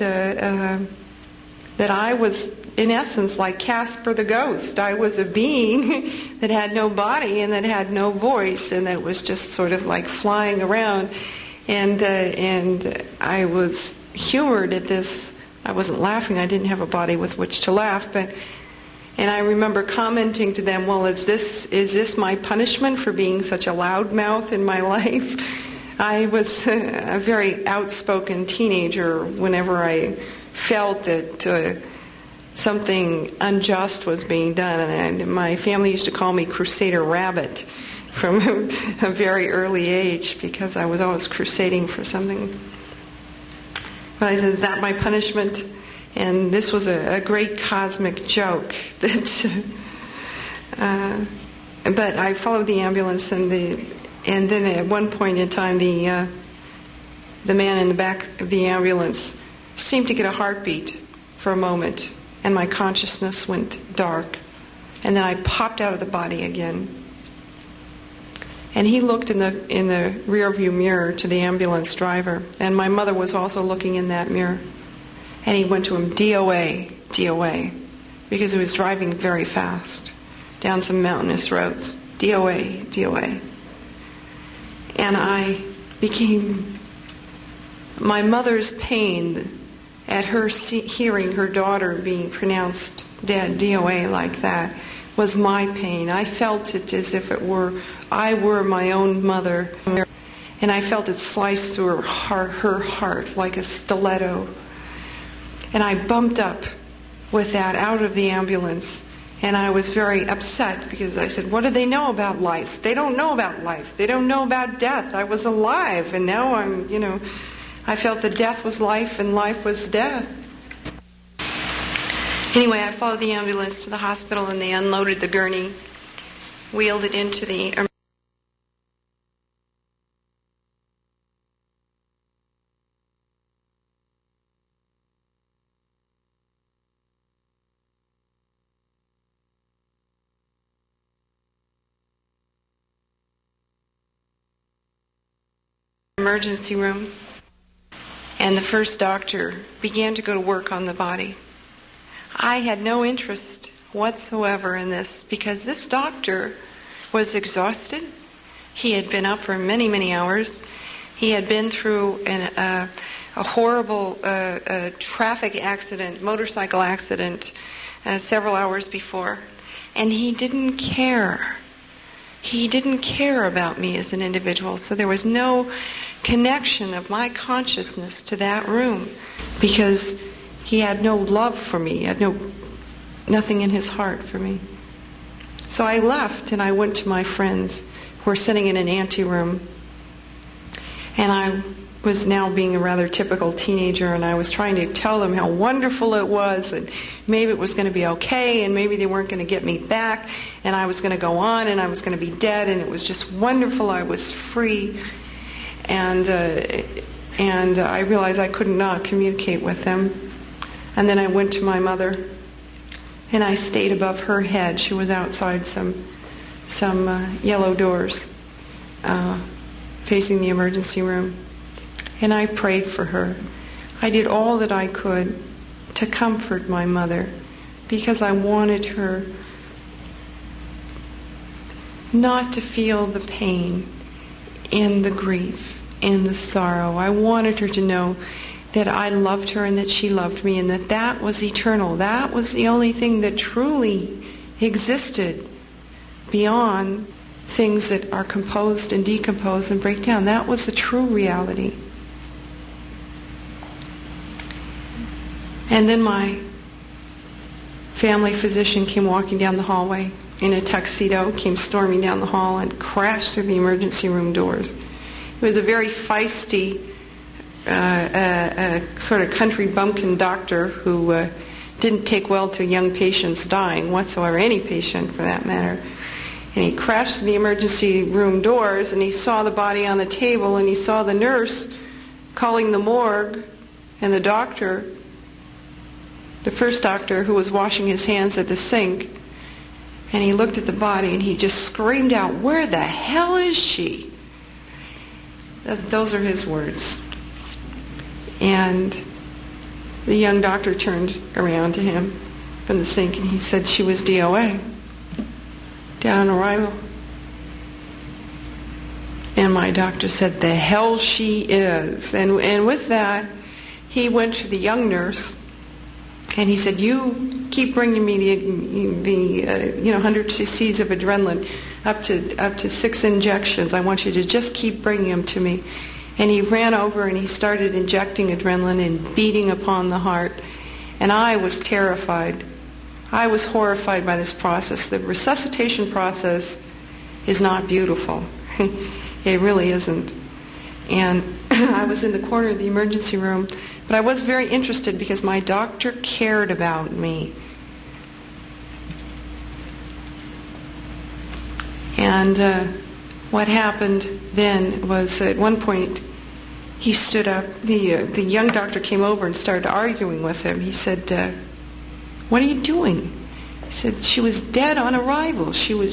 that I was, in essence, like Casper the Ghost. I was a being that had no body and that had no voice, and that was just sort of like flying around. And I was humored at this. I wasn't laughing. I didn't have a body with which to laugh, and I remember commenting to them, well, is this my punishment for being such a loudmouth in my life? I was a very outspoken teenager whenever I felt that something unjust was being done. And my family used to call me Crusader Rabbit from a very early age, because I was always crusading for something. But I said, is that my punishment? And this was a great cosmic joke. But I followed the ambulance, and then at one point in time, the man in the back of the ambulance seemed to get a heartbeat for a moment, and my consciousness went dark, and then I popped out of the body again. And he looked in the rearview mirror to the ambulance driver, and my mother was also looking in that mirror. And he went to him, DOA, DOA, because he was driving very fast down some mountainous roads. DOA, DOA. And I became, my mother's pain at her hearing her daughter being pronounced dead, DOA, like that, was my pain. I felt it as if I were my own mother. And I felt it slice through her heart like a stiletto. And I bumped up with that out of the ambulance. And I was very upset, because I said, what do they know about life? They don't know about life. They don't know about death. I was alive, and now I felt that death was life and life was death. Anyway, I followed the ambulance to the hospital, and they unloaded the gurney, wheeled it into the emergency room, and the first doctor began to go to work on the body. I had no interest whatsoever in this, because this doctor was exhausted. He had been up for many, many hours. He had been through a horrible traffic accident, motorcycle accident, several hours before, and he didn't care. He didn't care about me as an individual, so there was no connection of my consciousness to that room, because he had no love for me. He had nothing in his heart for me. So I left, and I went to my friends who were sitting in an anteroom, and I was now being a rather typical teenager, and I was trying to tell them how wonderful it was, and maybe it was going to be okay, and maybe they weren't going to get me back, and I was going to go on, and I was going to be dead, and it was just wonderful. I was free, and I realized I could not communicate with them. And then I went to my mother, and I stayed above her head. She was outside some yellow doors facing the emergency room. And I prayed for her. I did all that I could to comfort my mother, because I wanted her not to feel the pain and the grief and the sorrow. I wanted her to know that I loved her and that she loved me, and that was eternal. That was the only thing that truly existed beyond things that are composed and decompose and break down. That was the true reality. And then my family physician came walking down the hallway, in a tuxedo came storming down the hall and crashed through the emergency room doors. He was a very feisty, sort of country bumpkin doctor who didn't take well to young patients dying whatsoever, any patient for that matter. And he crashed through the emergency room doors, and he saw the body on the table, and he saw the nurse calling the morgue, and the doctor, the first doctor, who was washing his hands at the sink. And he looked at the body, and he just screamed out, "Where the hell is she?" Those are his words. And the young doctor turned around to him from the sink, and he said, "She was DOA, dead on arrival." And my doctor said, "The hell she is." And with that, he went to the young nurse, and he said, "You keep bringing me the 100 cc's of adrenaline, up to 6 injections. I want you to just keep bringing them to me." And he ran over and he started injecting adrenaline and beating upon the heart. And I was terrified. I was horrified by this process. The resuscitation process is not beautiful. It really isn't. And I was in the corner of the emergency room, but I was very interested because my doctor cared about me. And what happened then was, at one point, he stood up. The young doctor came over and started arguing with him. He said, "What are you doing?" He said, "She was dead on arrival. She had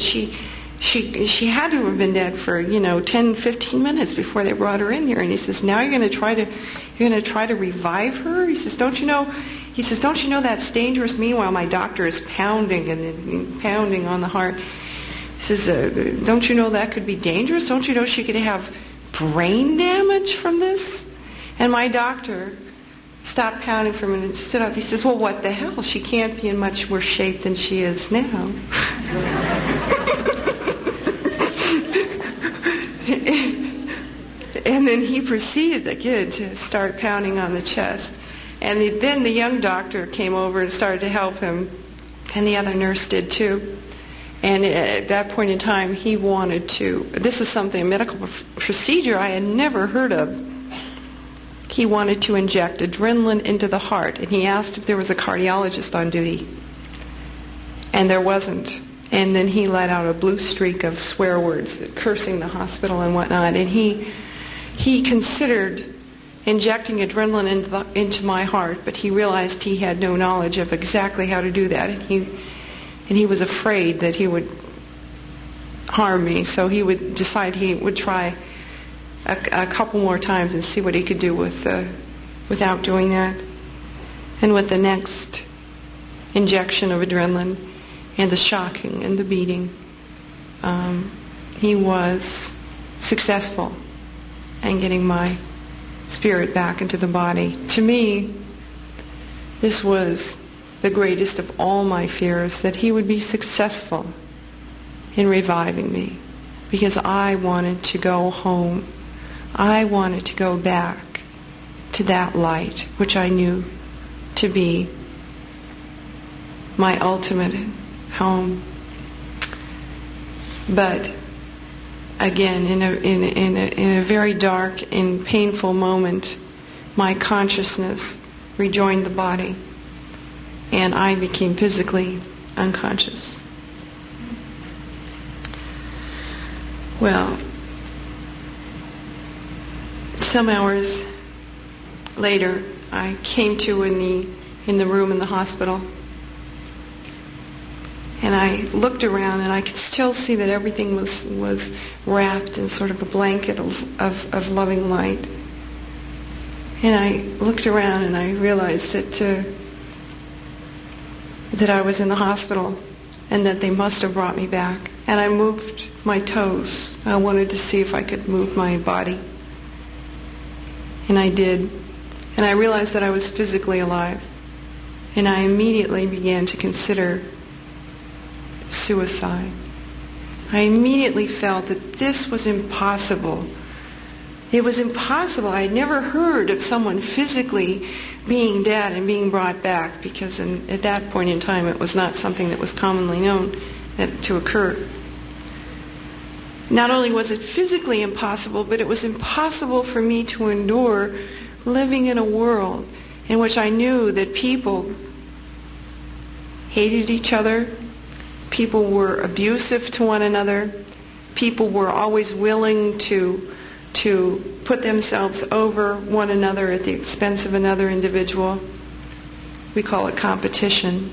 to have been dead for 10, 15 minutes before they brought her in here." And he says, "Now you're going to try to revive her?" He says, "Don't you know that's dangerous?" Meanwhile, my doctor is pounding and pounding on the heart. He says, "Don't you know that could be dangerous? Don't you know she could have brain damage from this?" And my doctor stopped pounding for a minute and stood up. He says, "Well, what the hell? She can't be in much worse shape than she is now." And then he proceeded again to start pounding on the chest. And then the young doctor came over and started to help him, and the other nurse did too. And at that point in time, he wanted to, this is something, a medical procedure I had never heard of. He wanted to inject adrenaline into the heart, and he asked if there was a cardiologist on duty. And there wasn't. And then he let out a blue streak of swear words, cursing the hospital and whatnot. And he considered injecting adrenaline into my heart, but he realized he had no knowledge of exactly how to do that. And he was afraid that he would harm me, so he would decide he would try a couple more times and see what he could do without doing that. And with the next injection of adrenaline and the shocking and the beating, he was successful in getting my spirit back into the body. To me, this was the greatest of all my fears, that he would be successful in reviving me, because I wanted to go home. I wanted to go back to that light, which I knew to be my ultimate home. But again, in a very dark and painful moment, my consciousness rejoined the body, and I became physically unconscious. Well, some hours later, I came to in the room in the hospital, and I looked around, and I could still see that everything was wrapped in sort of a blanket of loving light. And I looked around, and I realized that I was in the hospital, and that they must have brought me back. And I moved my toes. I wanted to see if I could move my body. And I did. And I realized that I was physically alive. And I immediately began to consider suicide. I immediately felt that this was impossible. It was impossible. I had never heard of someone physically being dead and being brought back, because at that point in time it was not something that was commonly known. to occur. Not only was it physically impossible, but it was impossible for me to endure living in a world in which I knew that people hated each other, people were abusive to one another, people were always willing to put themselves over one another at the expense of another individual. We call it competition.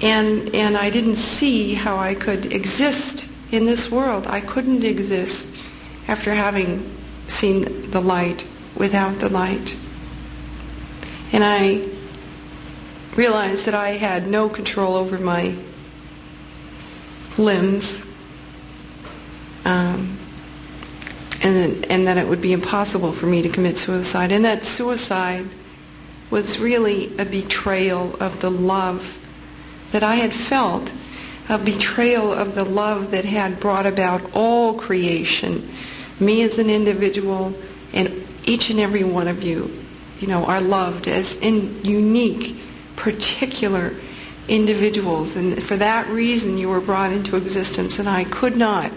And I didn't see how I could exist in this world. I couldn't exist after having seen the light without the light. And I realized that I had no control over my limbs, and that it would be impossible for me to commit suicide. And that suicide was really a betrayal of the love that I had felt, a betrayal of the love that had brought about all creation, me as an individual, and each and every one of you, are loved as unique, particular individuals. And for that reason you were brought into existence, and I could not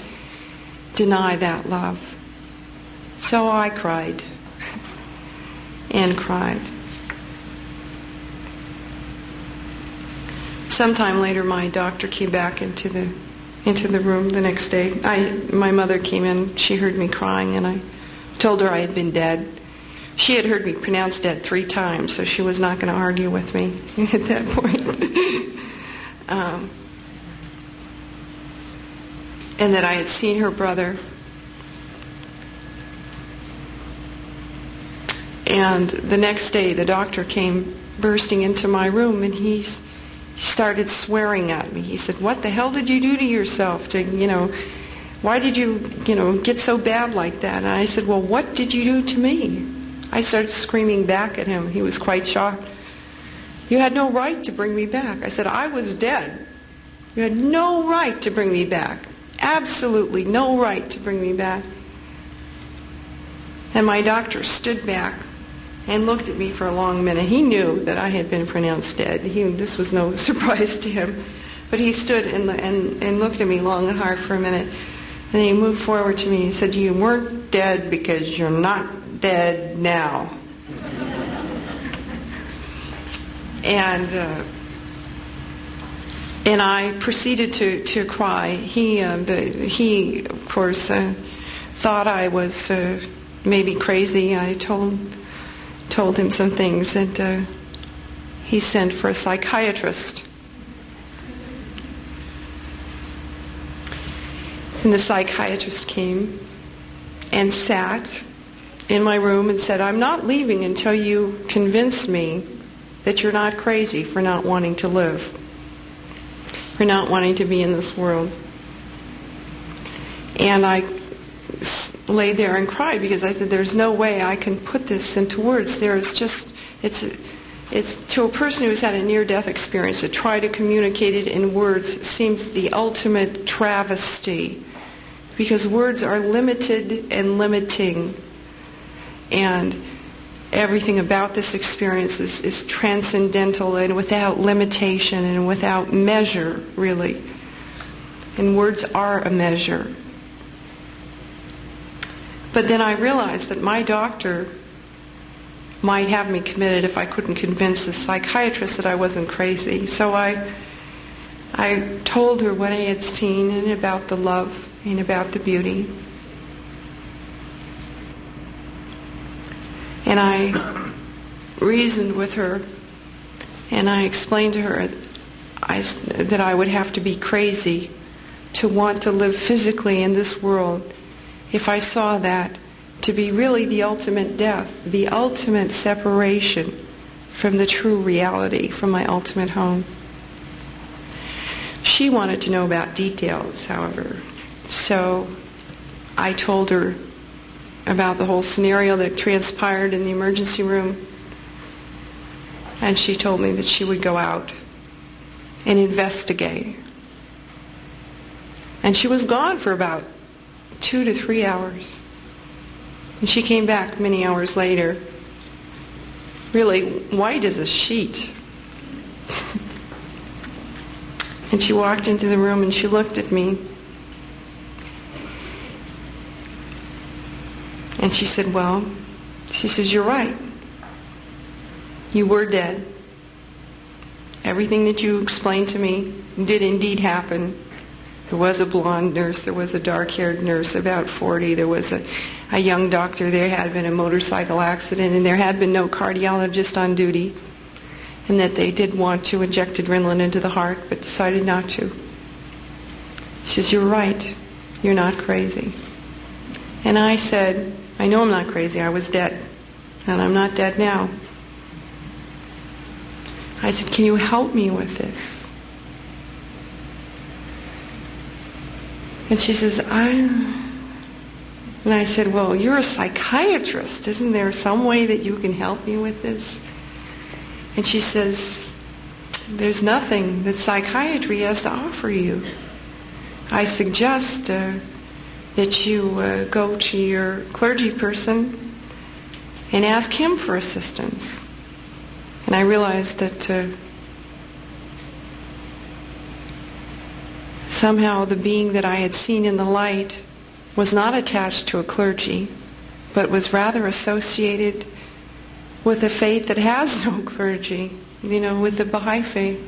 deny that love. So I cried and cried. Sometime later, my doctor came back into the room the next day. My mother came in. She heard me crying, and I told her I had been dead. She had heard me pronounce dead 3 times, so she was not going to argue with me at that point. And that I had seen her brother. And the next day, the doctor came bursting into my room, and he started swearing at me. He said, "What the hell did you do to yourself? Why did you, get so bad like that?" And I said, "Well, what did you do to me?" I started screaming back at him. He was quite shocked. "You had no right to bring me back." I said, "I was dead. You had no right to bring me back. Absolutely no right to bring me back." And my doctor stood back and looked at me for a long minute. He knew that I had been pronounced dead. This was no surprise to him. But he stood and looked at me long and hard for a minute. And then he moved forward to me and said, "You weren't dead because you're not dead now." And I proceeded to cry. He of course, thought I was maybe crazy. I told him some things, and he sent for a psychiatrist. And the psychiatrist came and sat in my room and said, "I'm not leaving until you convince me that you're not crazy for not wanting to live, for not wanting to be in this world." And I lay there and cried because I said, "There's no way I can put this into words. It's to a person who's had a near-death experience, to try to communicate it in words seems the ultimate travesty, because words are limited and limiting, and everything about this experience is transcendental and without limitation and without measure, really. And words are a measure." But then I realized that my doctor might have me committed if I couldn't convince the psychiatrist that I wasn't crazy. So I told her what I had seen and about the love and about the beauty. And I reasoned with her, and I explained to her that I would have to be crazy to want to live physically in this world if I saw that to be really the ultimate death, the ultimate separation from the true reality, from my ultimate home. She wanted to know about details, however. So I told her about the whole scenario that transpired in the emergency room, and she told me that she would go out and investigate. And she was gone for about 2 to 3 hours. And she came back many hours later, really white as a sheet. And she walked into the room and she looked at me. And she said, well, she says, you're right. You were dead. Everything that you explained to me did indeed happen. There was a blonde nurse. There was a dark-haired nurse, about 40. There was a young doctor. There had been a motorcycle accident, and there had been no cardiologist on duty, and that they did want to inject adrenaline into the heart, but decided not to. She says, you're right. You're not crazy. And I said, I know I'm not crazy. I was dead, and I'm not dead now. I said, can you help me with this? And she says, And I said, well, you're a psychiatrist. Isn't there some way that you can help me with this? And she says, there's nothing that psychiatry has to offer you. I suggest that you go to your clergy person and ask him for assistance. And I realized that somehow the being that I had seen in the light was not attached to a clergy, but was rather associated with a faith that has no clergy, with the Baha'i faith.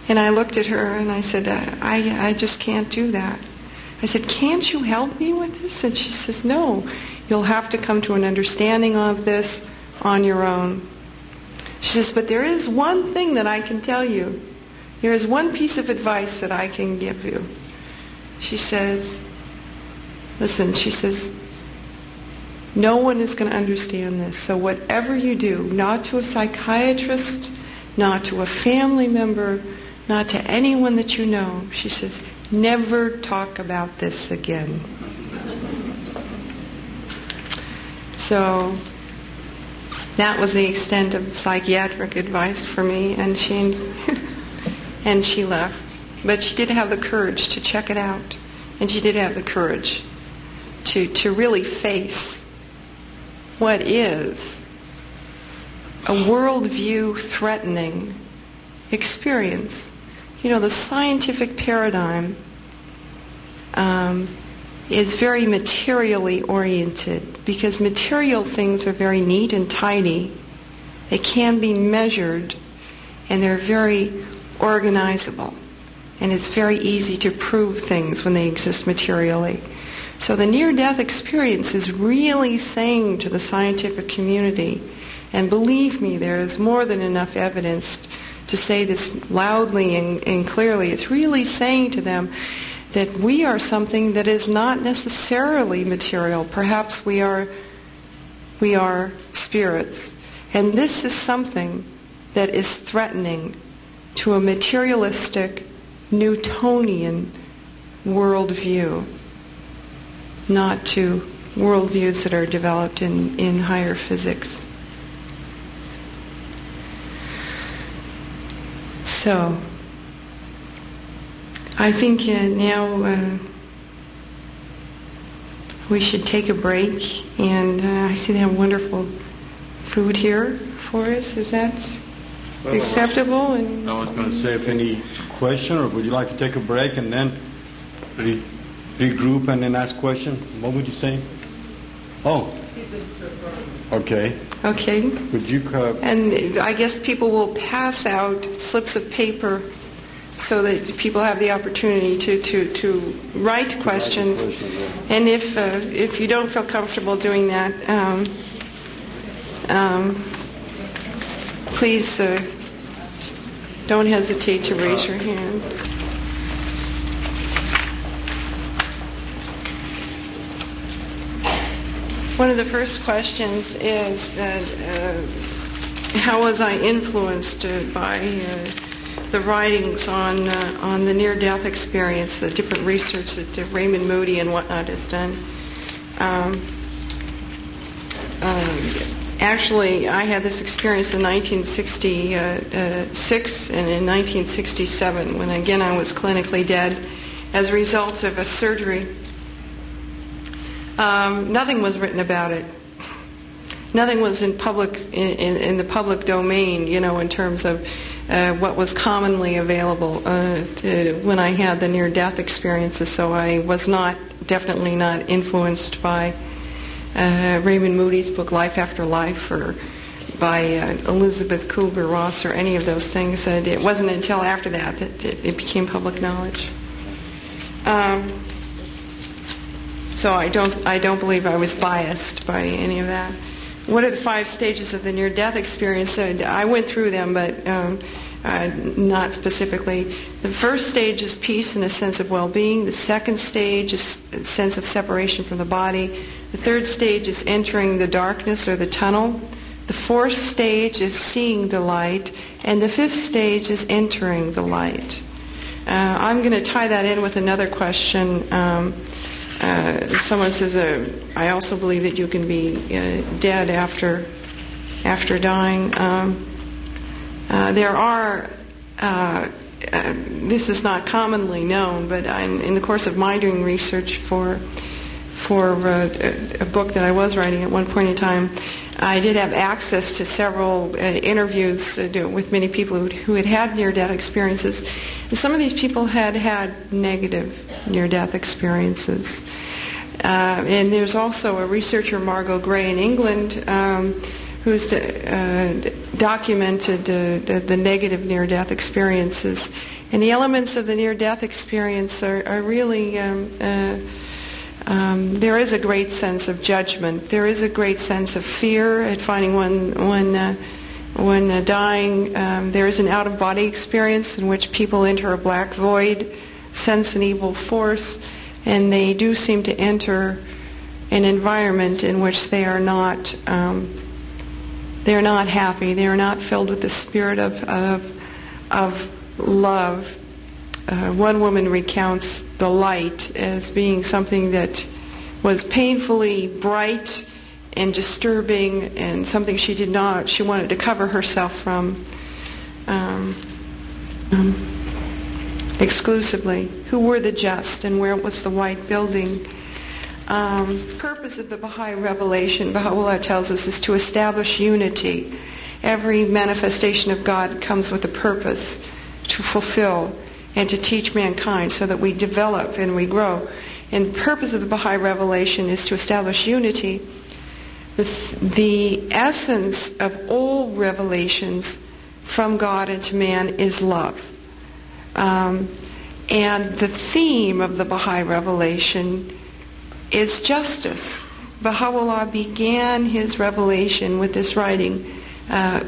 And I looked at her and I said, I just can't do that. I said, can't you help me with this? And she says, no, you'll have to come to an understanding of this on your own. She says, but there is one thing that I can tell you. There is one piece of advice that I can give you. She says, listen, she says, no one is going to understand this. So whatever you do, not to a psychiatrist, not to a family member, not to anyone that you know, she says, never talk about this again. So that was the extent of psychiatric advice for me, and she left. But she did have the courage to check it out, and she did have the courage to really face what is a worldview threatening experience. The scientific paradigm is very materially oriented, because material things are very neat and tidy. They can be measured, and they're very organizable. And it's very easy to prove things when they exist materially. So the near-death experience is really saying to the scientific community, and believe me, there is more than enough evidence to say this loudly and clearly. It's really saying to them that we are something that is not necessarily material. Perhaps we are spirits. And this is something that is threatening to a materialistic, Newtonian worldview, not to worldviews that are developed in higher physics. So, I think now we should take a break, and I see they have wonderful food here for us. Is that acceptable? I was going to say, if any question, or would you like to take a break and then regroup and then ask questions? What would you say? Oh, okay. Okay. Would you? And I guess people will pass out slips of paper so that people have the opportunity to write questions. And if you don't feel comfortable doing that, please don't hesitate to raise your hand. One of the first questions is how was I influenced by the writings on the near-death experience, the different research that Raymond Moody and whatnot has done. Actually, I had this experience in 1966 and in 1967 when, again, I was clinically dead as a result of a surgery. Nothing was written about it. Nothing was in the public domain, in terms of what was commonly available when I had the near-death experiences. So I was definitely not influenced by Raymond Moody's book Life After Life, or by Elizabeth Kubler-Ross, or any of those things. It wasn't until after that it became public knowledge. So I don't believe I was biased by any of that. What are the 5 stages of the near-death experience? I went through them, but not specifically. The first stage is peace and a sense of well-being. The second stage is a sense of separation from the body. The third stage is entering the darkness or the tunnel. The fourth stage is seeing the light. And the fifth stage is entering the light. I'm going to tie that in with another question. Someone says, I also believe that you can be dead after dying. There are, this is not commonly known, but in the course of my doing research for a book that I was writing at one point in time, I did have access to several interviews with many people who had had near-death experiences. And some of these people had had negative near-death experiences. And there's also a researcher, Margot Gray, in England, who's documented the negative near-death experiences. And the elements of the near-death experience are really... there is a great sense of judgment. There is a great sense of fear at finding when dying. There is an out-of-body experience in which people enter a black void, sense an evil force, and they do seem to enter an environment in which they are not happy. They are not filled with the spirit of love. One woman recounts the light as being something that was painfully bright and disturbing, and something she wanted to cover herself from exclusively. Who were the just, and where was the white building? Purpose of the Baha'i revelation, Baha'u'llah tells us, is to establish unity. Every manifestation of God comes with a purpose to fulfill and to teach mankind, so that we develop and we grow. And the purpose of the Baha'i revelation is to establish unity. The essence of all revelations from God into man is love. And the theme of the Baha'i revelation is justice. Baha'u'llah began his revelation with this writing,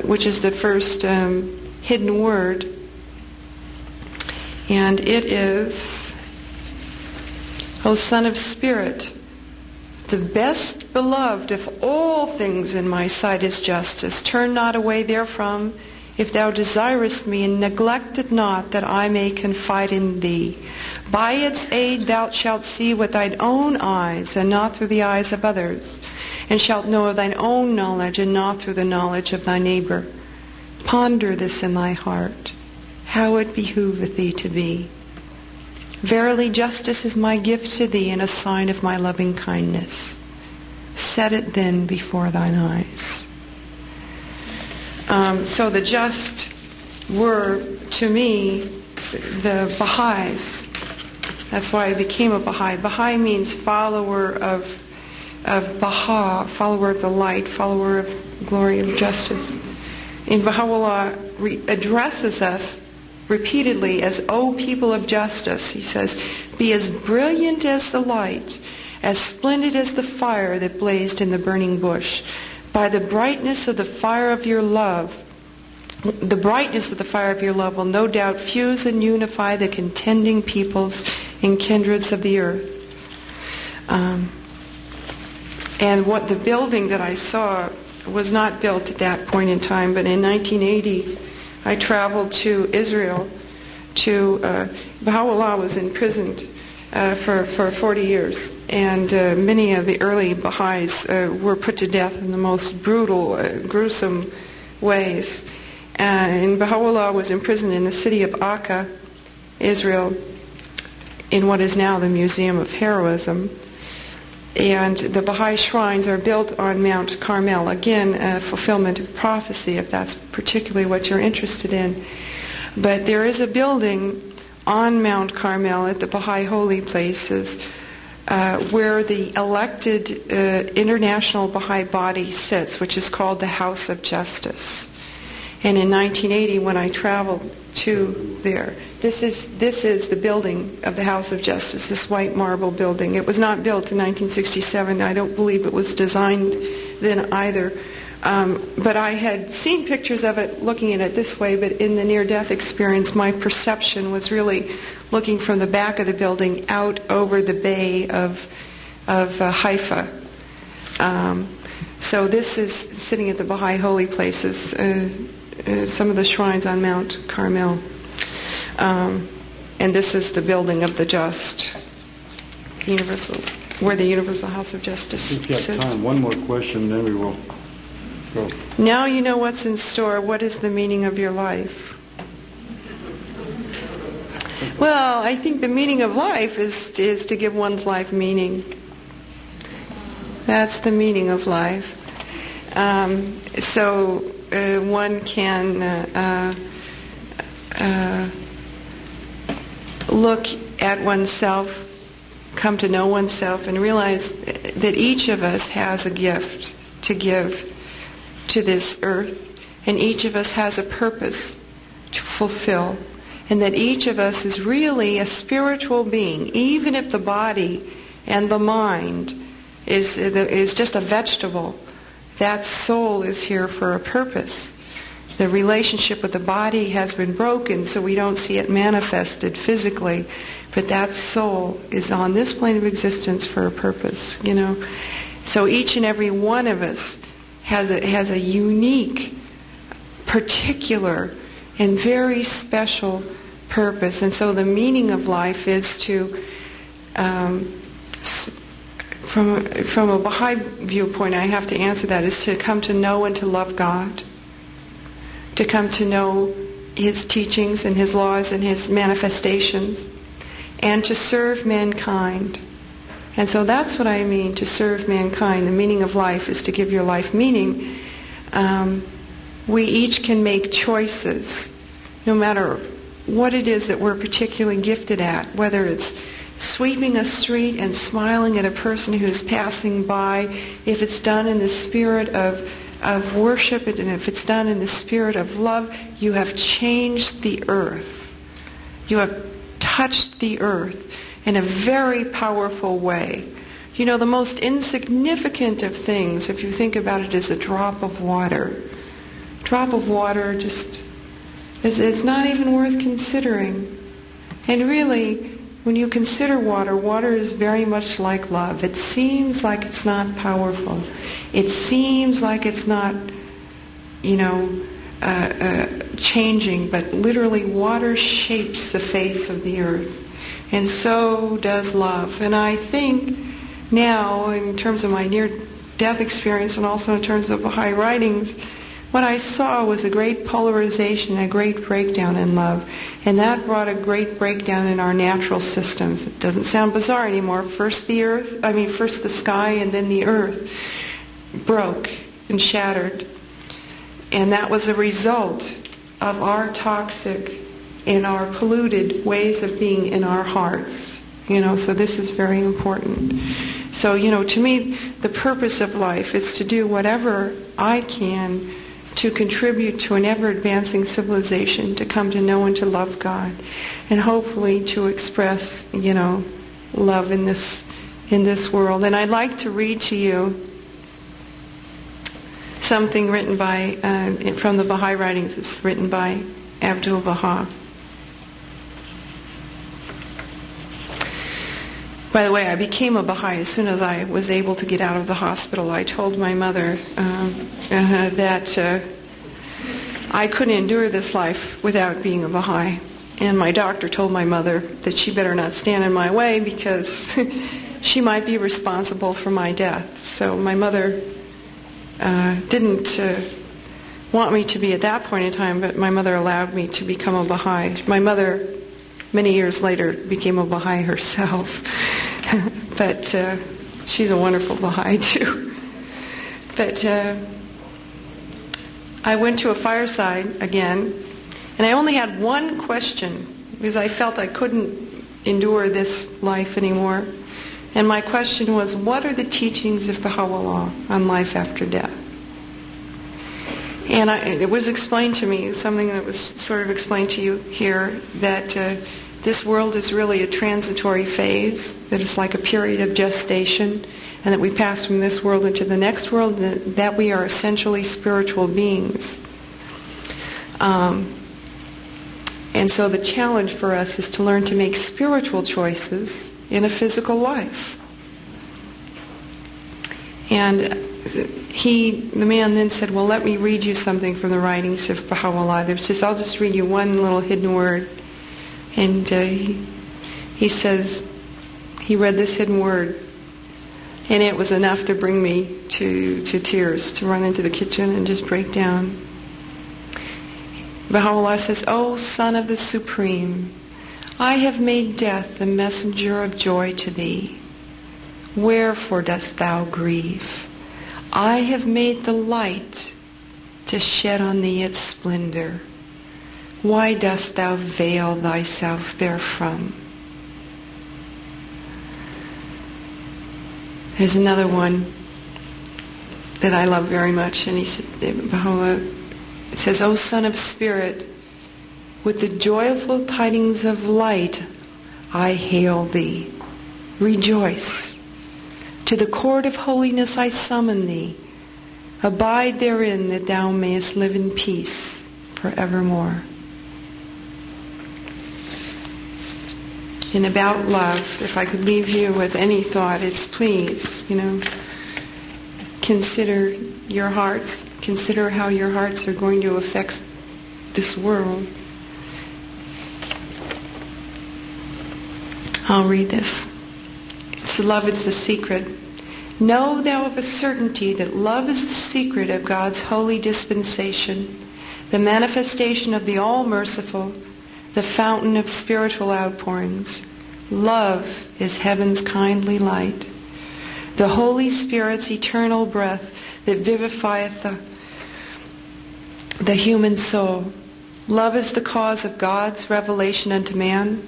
which is the first hidden word. And it is, O Son of Spirit, the best beloved of all things in my sight is justice. Turn not away therefrom, if thou desirest me, and neglect it not, that I may confide in thee. By its aid thou shalt see with thine own eyes, and not through the eyes of others, and shalt know of thine own knowledge, and not through the knowledge of thy neighbor. Ponder this in thy heart, how it behooveth thee to be. Verily, justice is my gift to thee, and a sign of my loving kindness. Set it then before thine eyes. So the just were, to me, the Baha'is. That's why I became a Baha'i. Baha'i means follower of Baha, follower of the light, follower of glory of justice. And Baha'u'llah addresses us repeatedly as, O people of justice. He says, be as brilliant as the light, as splendid as the fire that blazed in the burning bush. By the brightness of the fire of your love, the brightness of the fire of your love will no doubt fuse and unify the contending peoples and kindreds of the earth. And what the building that I saw was not built at that point in time, but in 1980, I traveled to Israel. Baha'u'llah was imprisoned for 40 years, and many of the early Baha'is were put to death in the most brutal, gruesome ways. And Baha'u'llah was imprisoned in the city of Akka, Israel, in what is now the Museum of Heroism. And the Baha'i shrines are built on Mount Carmel. Again, a fulfillment of prophecy, if that's particularly what you're interested in. But there is a building on Mount Carmel at the Baha'i holy places where the elected international Baha'i body sits, which is called the House of Justice. And in 1980, when I traveled to there, this is the building of the House of Justice, this white marble building. It was not built in 1967. I don't believe it was designed then either. But I had seen pictures of it looking at it this way, but in the near-death experience, my perception was really looking from the back of the building out over the bay of Haifa. So this is sitting at the Baha'i holy places, some of the shrines on Mount Carmel. And this is the building of the just, where the Universal House of Justice If you have sits. time, one more question, then we will go. Now you know what's in store. What is the meaning of your life? Well, I think the meaning of life is to give one's life meaning. That's the meaning of life. So one can look at oneself, come to know oneself, and realize that each of us has a gift to give to this earth, and each of us has a purpose to fulfill, and that each of us is really a spiritual being, even if the body and the mind is just a vegetable. That soul is here for a purpose. The relationship with the body has been broken, so we don't see it manifested physically, but that soul is on this plane of existence for a purpose, you know. So each and every one of us has a unique, particular, and very special purpose. And so the meaning of life is to, from a Baha'i viewpoint, I have to answer that, is to come to know and to love God, to come to know His teachings and His laws and His manifestations, and to serve mankind. And so that's what I mean, to serve mankind. The meaning of life is to give your life meaning. We each can make choices, no matter what it is that we're particularly gifted at, whether it's sweeping a street and smiling at a person who's passing by, if it's done in the spirit of worship, and if it's done in the spirit of love, you have changed the earth. You have touched the earth in a very powerful way. You know, the most insignificant of things, if you think about it, is a drop of water. Drop of water just, it's not even worth considering. And really, when you consider water, water is very much like love. It seems like it's not powerful. It seems like it's not, changing, but literally water shapes the face of the earth. And so does love. And I think now, in terms of my near-death experience and also in terms of Baha'i writings, what I saw was a great polarization, a great breakdown in love. And that brought a great breakdown in our natural systems. It doesn't sound bizarre anymore. First the sky and then the earth broke and shattered. And that was a result of our toxic and our polluted ways of being in our hearts. So this is very important. So, to me, the purpose of life is to do whatever I can to contribute to an ever-advancing civilization, to come to know and to love God, and hopefully to express, love in this world. And I'd like to read to you something written by, from the Baha'i writings. It's written by Abdu'l-Baha. By the way, I became a Baha'i as soon as I was able to get out of the hospital. I told my mother that I couldn't endure this life without being a Baha'i. And my doctor told my mother that she better not stand in my way because she might be responsible for my death. So my mother didn't want me to be at that point in time, but my mother allowed me to become a Baha'i. My mother, many years later, became a Baha'i herself. But She's a wonderful Baha'i too. But I went to a fireside again, and I only had one question because I felt I couldn't endure this life anymore. And my question was, what are the teachings of Baha'u'llah on life after death? And it was explained to me, something that was sort of explained to you here, that this world is really a transitory phase, that it's like a period of gestation, and that we pass from this world into the next world, that we are essentially spiritual beings. And so the challenge for us is to learn to make spiritual choices in a physical life. And the man then said, well, let me read you something from the writings of Baha'u'llah. I'll just read you one little hidden word. And he says, he read this hidden word, and it was enough to bring me to tears, to run into the kitchen and just break down. Baha'u'llah says, O Son of the Supreme, I have made death the messenger of joy to thee. Wherefore dost thou grieve? I have made the light to shed on thee its splendor. Why dost thou veil thyself therefrom? There's another one that I love very much, and he said, Baha'u'llah, it says, O Son of Spirit, with the joyful tidings of light I hail thee. Rejoice. To the court of holiness I summon thee. Abide therein that thou mayest live in peace forevermore. And about love, if I could leave you with any thought, it's please, consider your hearts. Consider how your hearts are going to affect this world. I'll read this. It's love is the secret. Know thou of a certainty that love is the secret of God's holy dispensation, the manifestation of the all-merciful, the fountain of spiritual outpourings. Love is heaven's kindly light, the Holy Spirit's eternal breath that vivifieth the human soul. Love is the cause of God's revelation unto man,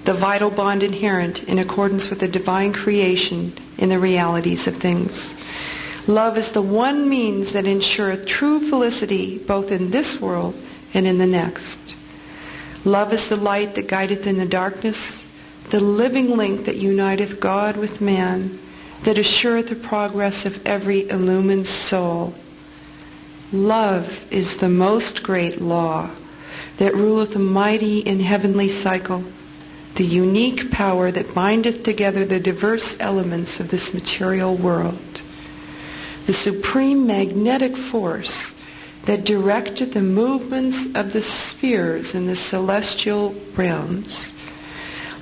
the vital bond inherent in accordance with the divine creation in the realities of things. Love is the one means that ensureth true felicity both in this world and in the next. Love is the light that guideth in the darkness, the living link that uniteth God with man, that assureth the progress of every illumined soul. Love is the most great law that ruleth the mighty and heavenly cycle, the unique power that bindeth together the diverse elements of this material world, the supreme magnetic force that directeth the movements of the spheres in the celestial realms.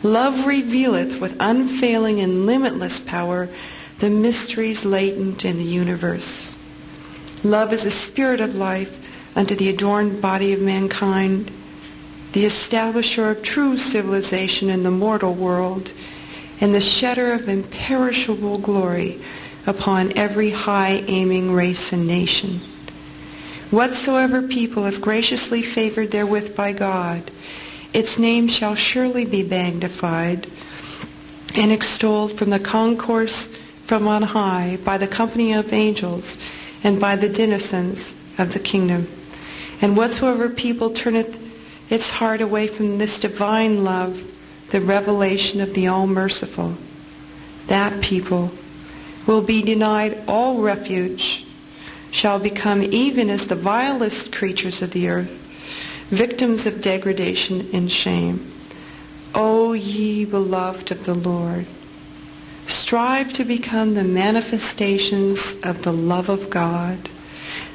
Love revealeth with unfailing and limitless power the mysteries latent in the universe. Love is a spirit of life unto the adorned body of mankind, the establisher of true civilization in the mortal world, and the shedder of imperishable glory upon every high-aiming race and nation. Whatsoever people have graciously favored therewith by God, its name shall surely be magnified and extolled from the concourse from on high by the company of angels and by the denizens of the kingdom. And whatsoever people turneth its heart away from this divine love, the revelation of the all-merciful, that people will be denied all refuge, shall become even as the vilest creatures of the earth, victims of degradation and shame. O ye beloved of the Lord, strive to become the manifestations of the love of God,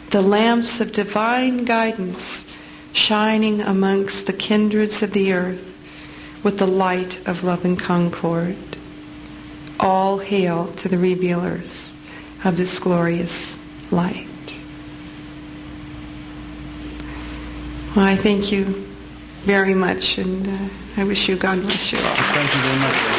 the lamps of divine guidance shining amongst the kindreds of the earth with the light of love and concord. All hail to the revealers of this glorious light. Well, I thank you very much, and I wish you God bless you all. Thank you very much.